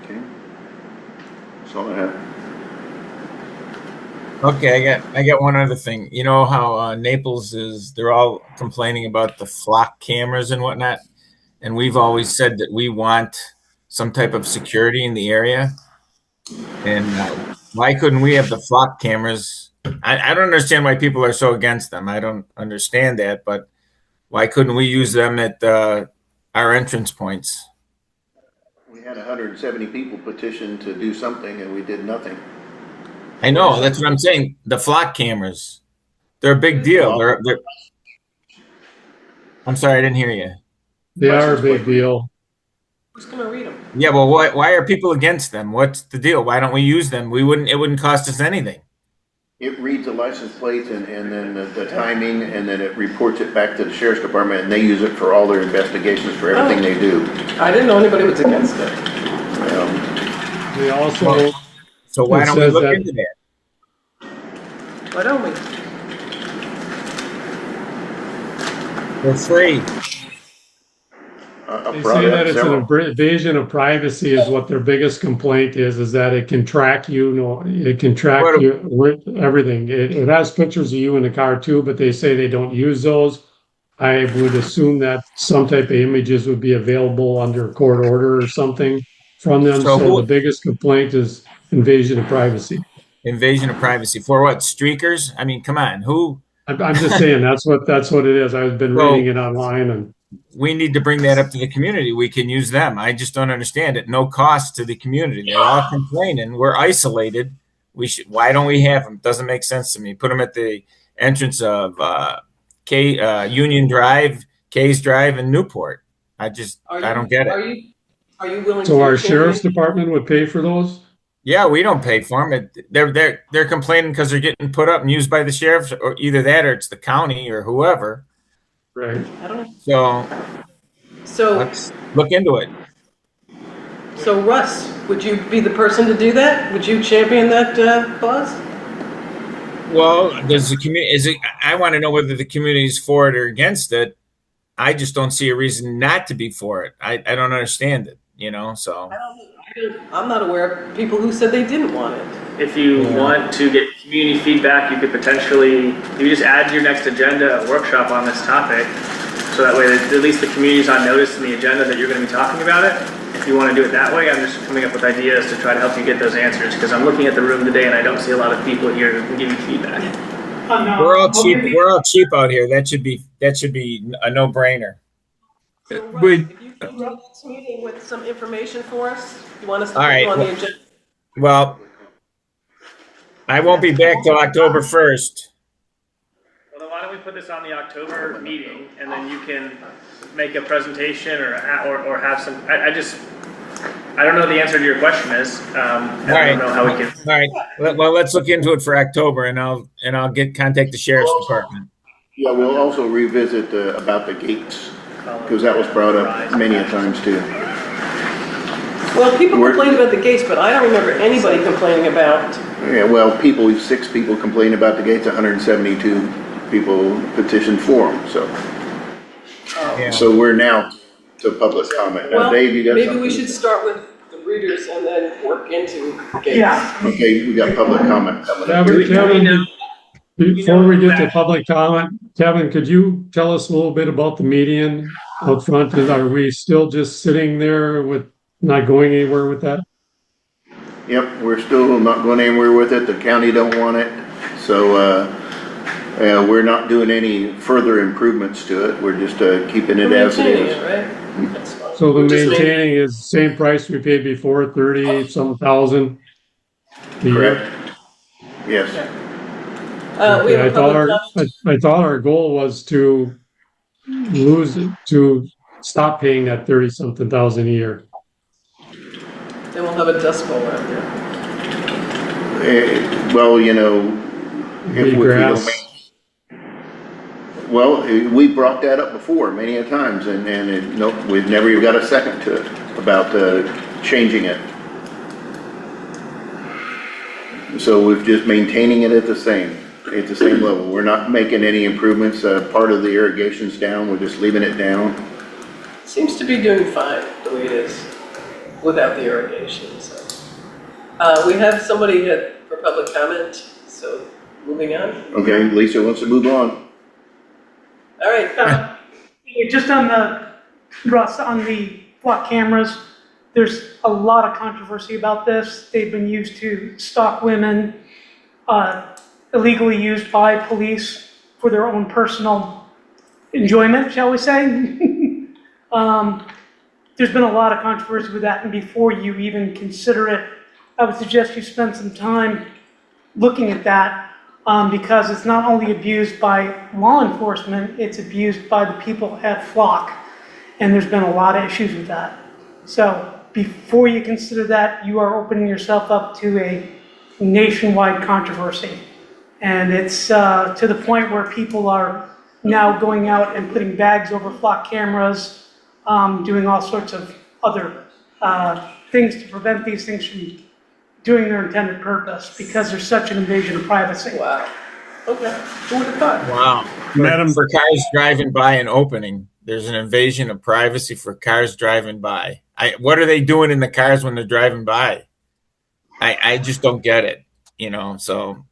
Speaker 10: Okay, that's all I have.
Speaker 11: Okay, I got one other thing. You know how Naples they're all complaining about the flock cameras and whatnot. And we've always said that we want some type of security in the area. And why couldn't we have the flock cameras? I don't understand why people are so against them. I don't understand that, but why couldn't we use them at our entrance points?
Speaker 10: We had 170 people petition to do something and we did nothing.
Speaker 11: I know, that's what I'm saying. The flock cameras, they're a big deal. They're I'm sorry, I didn't hear you.
Speaker 3: They are a big deal.
Speaker 6: Who's gonna read them?
Speaker 11: Yeah, well, why are people against them? What's the deal? Why don't we use them? It wouldn't cost us anything.
Speaker 10: It reads the license plate and then the timing, and then it reports it back to the sheriff's department, and they use it for all their investigations for everything they do.
Speaker 6: I didn't know anybody was against it.
Speaker 3: We also,
Speaker 11: So why
Speaker 3: It
Speaker 11: don't we
Speaker 3: says
Speaker 11: look
Speaker 3: that-
Speaker 11: into that?
Speaker 6: Why don't we?
Speaker 11: They're free.
Speaker 10: I
Speaker 3: they
Speaker 10: brought
Speaker 3: say
Speaker 10: up
Speaker 3: that it's an
Speaker 10: several.
Speaker 3: invasion of privacy is what their biggest complaint is that it can track you, it can track
Speaker 11: What-
Speaker 3: you with everything. It has pictures of you in the car too, but they say they don't use those. I would assume that some type of images would be available under court order or something from them.
Speaker 11: So
Speaker 3: So
Speaker 11: who-
Speaker 3: the biggest complaint is invasion of privacy.
Speaker 11: Invasion of privacy for what? Streakers? I mean, come on. Who?
Speaker 3: I'm just saying that's what it is. I've been
Speaker 11: Well-
Speaker 3: reading it online and
Speaker 11: We need to bring that up to the community. We can use them. I just don't understand it. No cost to the community. They're all complaining. We're isolated. Why don't we have them? Doesn't make sense to me. Put them at the entrance of Union Drive, K's Drive, and Newport. I don't get it.
Speaker 6: Are you willing to?
Speaker 3: so our sheriff's department would pay for those?
Speaker 11: Yeah, we don't pay for them. They're complaining because they're getting put up and used by the sheriff, or either that or it's the county or whoever.
Speaker 3: Right.
Speaker 6: I don't know.
Speaker 11: So
Speaker 6: So,
Speaker 11: let's look into it.
Speaker 6: So Russ, would you be the person to do that? Would you champion that clause?
Speaker 11: Well, does the community, is it, I want to know whether the community is for it or against it. I just don't see a reason not to be for it. I don't understand it, so.
Speaker 6: I'm not aware of people who said they didn't want it.
Speaker 4: If you want to get community feedback, you could potentially, you just add to your next agenda a workshop on this topic. So that way, at least the community's on notice in the agenda that you're going to be talking about it. If you want to do it that way, I'm just coming up with ideas to try to help you get those answers. Because I'm looking at the room today and I don't see a lot of people here who can give you feedback.
Speaker 11: We're all cheap. We're all cheap out here. That should be a no-brainer.
Speaker 6: So Russ, if you come to the next meeting with some information for us, you want us to
Speaker 11: All
Speaker 6: put
Speaker 11: right.
Speaker 6: you on the agenda?
Speaker 11: Well, I won't be back till October 1st.
Speaker 4: Well, then why don't we put this on the October meeting, and then you can make a presentation or have some. I don't know the answer to your question is. I don't know how we can.
Speaker 11: All right. Well, let's look into it for October, and I'll contact the sheriff's department.
Speaker 10: Yeah, we'll also revisit about the gates, because that was brought up many a times too.
Speaker 6: Well, people complained about the gates, but I don't remember anybody complaining about.
Speaker 10: Yeah, well, 6 people complained about the gates, 172 people petitioned for them, so.
Speaker 11: Yeah.
Speaker 10: So we're now to public comment. Now,
Speaker 6: Well,
Speaker 10: Dave, you got
Speaker 6: maybe
Speaker 10: something?
Speaker 6: we should start with the readers and then work into gates.
Speaker 7: Yeah.
Speaker 10: Okay, we got public comment coming up.
Speaker 3: Kevin, before we get to public comment, Kevin, could you tell us a little bit about the median out front? Are we still just sitting there with not going anywhere with that?
Speaker 10: Yep, we're still not going anywhere with it. The county don't want it. So, we're not doing any further improvements to it. We're just keeping it as it
Speaker 6: Maintaining
Speaker 10: is.
Speaker 6: it, right? That's fine.
Speaker 3: So the
Speaker 6: We're just
Speaker 3: maintaining is the same price we paid before, 30-some thousand a year?
Speaker 10: Correct. Yes.
Speaker 6: We have
Speaker 3: I
Speaker 6: a public comment.
Speaker 3: I thought our goal was to stop paying that 30-something thousand a year.
Speaker 6: Then we'll have a dust bowl out there.
Speaker 10: Well, if we don't
Speaker 3: Grass.
Speaker 10: well, we brought that up before many a times, and nope, we've never even got a second to it about changing it. So we're just maintaining it at the same level. We're not making any improvements. Part of the irrigation's down. We're just leaving it down.
Speaker 6: Seems to be doing fine the way it is without the irrigation. So we have somebody for public comment. So moving on.
Speaker 10: Okay, Lisa wants to move on.
Speaker 6: All right.
Speaker 13: Just on the flock cameras, there's a lot of controversy about this. They've been used to stalk women, illegally used by police for their own personal enjoyment, shall we say. There's been a lot of controversy with that, and before you even consider it, I would suggest you spend some time looking at that, because it's not only abused by law enforcement, it's abused by the people at Flock, and there's been a lot of issues with that. So before you consider that, you are opening yourself up to a nationwide controversy. And it's to the point where people are now going out and putting bags over Flock cameras, doing all sorts of other things to prevent these things from doing their intended purpose, because there's such an invasion of privacy.
Speaker 6: Wow. Okay. Who would have thought?
Speaker 11: Wow.
Speaker 1: Madam,
Speaker 11: For cars driving by and opening, there's an invasion of privacy for cars driving by. What are they doing in the cars when they're driving by? I just don't get it, so.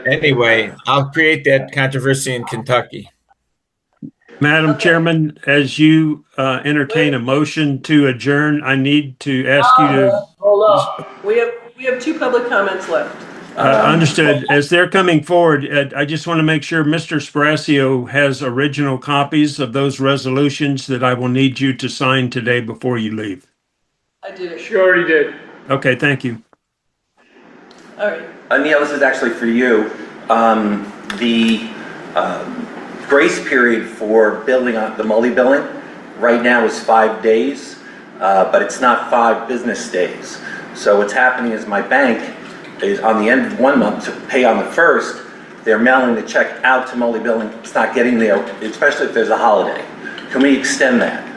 Speaker 11: Anyway, I'll create that controversy in Kentucky.
Speaker 1: Madam Chairman, as you entertain a motion to adjourn, I need to ask you to.
Speaker 6: Hold on. We have 2 public comments left.
Speaker 1: Understood. As they're coming forward, I just want to make sure Mr. Sparacio has original copies of those resolutions that I will need you to sign today before you leave.
Speaker 6: I did it.
Speaker 7: She already did.
Speaker 1: Okay, thank you.
Speaker 6: All right.
Speaker 9: Neil, this is actually for you. The grace period for billing on the multi billing right now is 5 days, but it's not 5 business days. So what's happening is my bank is on the end of 1 month to pay on the 1st. They're mailing the check out to multi billing. It's not getting there, especially if there's a holiday. Can we extend that?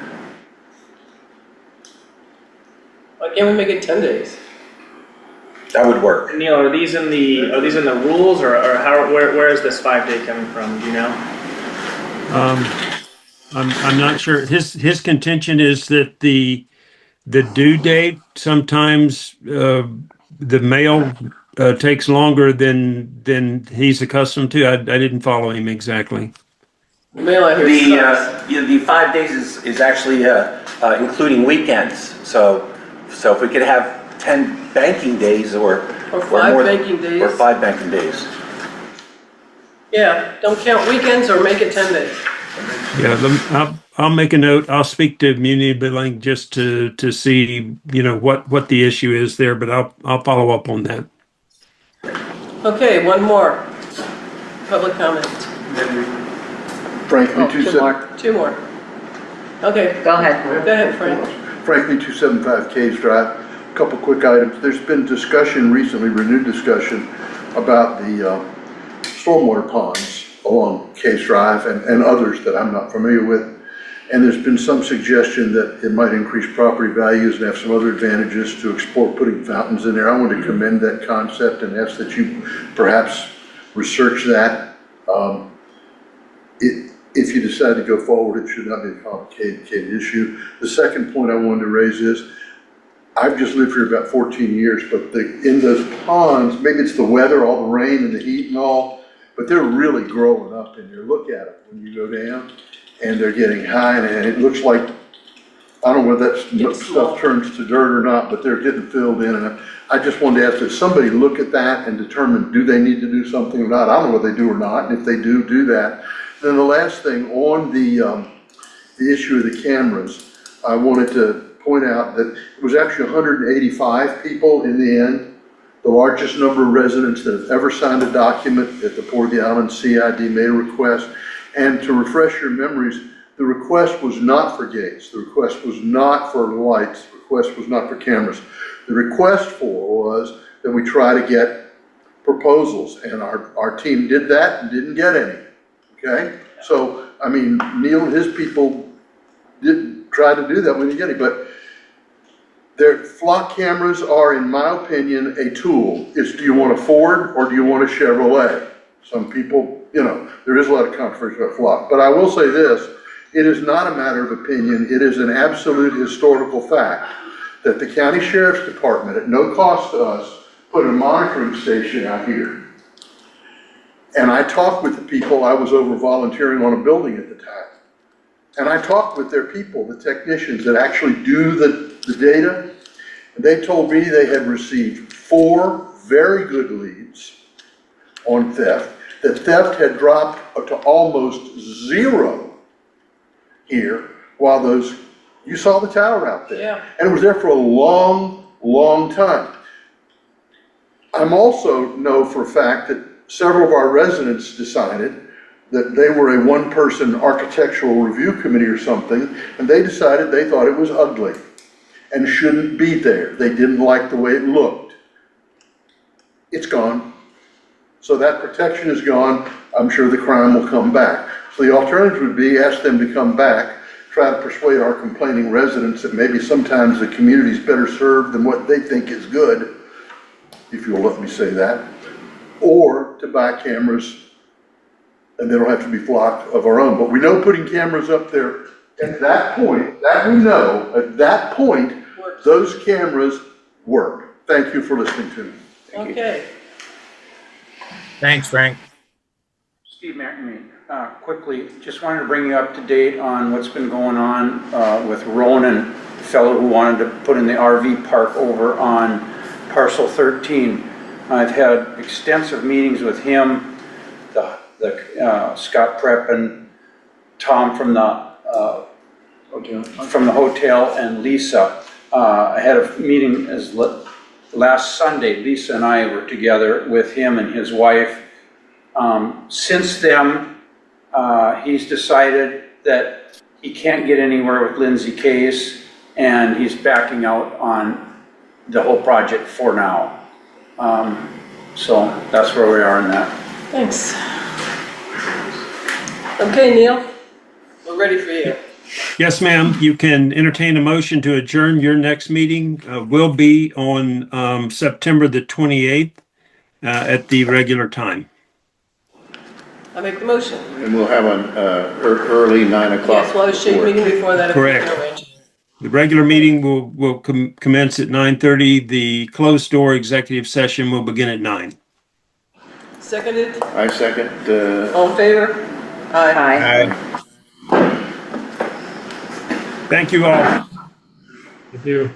Speaker 6: can't we make it 10 days?
Speaker 9: That would work.
Speaker 4: Neil, are these in the rules, or how, where is this 5-day coming from? Do you know?
Speaker 1: I'm not sure. His contention is that the due date sometimes the mail takes longer than he's accustomed to. I didn't follow him exactly.
Speaker 6: The mail out here sucks.
Speaker 9: The 5 days is actually including weekends. So if we could have 10 banking days or
Speaker 6: 5 banking days.
Speaker 9: Or 5 banking days.
Speaker 6: Yeah, don't count weekends or make it 10 days.
Speaker 1: Yeah, I'll make a note. I'll speak to Muni Billing just to see, what the issue is there, but I'll follow up on that.
Speaker 6: Okay, one more. Public comment.
Speaker 14: Frankly,
Speaker 6: Two more. Okay.
Speaker 5: Go ahead.
Speaker 6: Go ahead, Frank.
Speaker 14: Frankly, 275 Case Drive. A couple quick items. There's been discussion recently, renewed discussion about the stormwater ponds along Case Drive and others that I'm not familiar with. And there's been some suggestion that it might increase property values and have some other advantages to explore putting fountains in there. I want to commend that concept and ask that you perhaps research that. If you decide to go forward, it should not be a complicated issue. The second point I wanted to raise is, I've just lived here about 14 years, but in those ponds, maybe it's the weather, all the rain and the heat and all, but they're really growing up in there. Look at them when you go down, and they're getting high, and it looks like, I don't know whether that stuff turns to dirt or not, but they're getting filled in. And I just wanted to ask that somebody look at that and determine, do they need to do something or not? I don't know whether they do or not, and if they do, do that. Then the last thing, on the issue of the cameras, I wanted to point out that it was actually 185 people in the end, the largest number of residents that have ever signed a document at the Port of the Islands CID made a request. And to refresh your memories, the request was not for gates, the request was not for lights, the request was not for cameras. The request was that we try to get proposals, and our team did that and didn't get any. Okay, so I mean, Neil and his people did try to do that when you get it, but their flock cameras are, in my opinion, a tool. It's, do you want a Ford or do you want a Chevrolet? Some people, there is a lot of controversy about flock, but I will say this: it is not a matter of opinion. It is an absolute historical fact that the county sheriff's department, at no cost to us, put a monitoring station out here. And I talked with the people. I was over volunteering on a building at the time. And I talked with their people, the technicians that actually do the data. And they told me they had received 4 very good leads on theft. That theft had dropped to almost 0 here, while you saw the tower out there.
Speaker 6: Yeah.
Speaker 14: And it was there for a long, long time. I'm also know for a fact that several of our residents decided that they were a one-person architectural review committee or something, and they decided they thought it was ugly and shouldn't be there. They didn't like the way it looked. It's gone. So that protection is gone. I'm sure the crime will come back. So the alternative would be ask them to come back, try to persuade our complaining residents that maybe sometimes the community is better served than what they think is good, if you'll let me say that, or to buy cameras, and they don't have to be flock of our own. But we know putting cameras up there, at that point, at that point, those cameras work. Thank you for listening to me.
Speaker 6: Okay.
Speaker 11: Thanks, Frank.
Speaker 15: Steve McNamee, quickly, just wanted to bring you up to date on what's been going on with Ronan, the fellow who wanted to put in the RV park over on parcel 13. I've had extensive meetings with him, Scott Preppen, Tom from the hotel, and Lisa. I had a meeting last Sunday. Lisa and I were together with him and his wife. Since then, he's decided that he can't get anywhere with Lindsay Case, and he's backing out on the whole project for now. So that's where we are in that.
Speaker 6: Thanks. Okay, Neil, we're ready for you.
Speaker 1: Yes, ma'am. You can entertain a motion to adjourn. Your next meeting will be on September the 28th at the regular time.
Speaker 6: I make the motion.
Speaker 10: And we'll have an early 9 o'clock.
Speaker 6: Yes, well, I was meeting before that. If we
Speaker 1: Correct.
Speaker 6: can arrange.
Speaker 1: The regular meeting will commence at 9:30. The closed door executive session will begin at 9.
Speaker 6: Seconded,
Speaker 10: I second.
Speaker 6: all in favor? Aye.
Speaker 1: Thank you all.
Speaker 3: Thank you.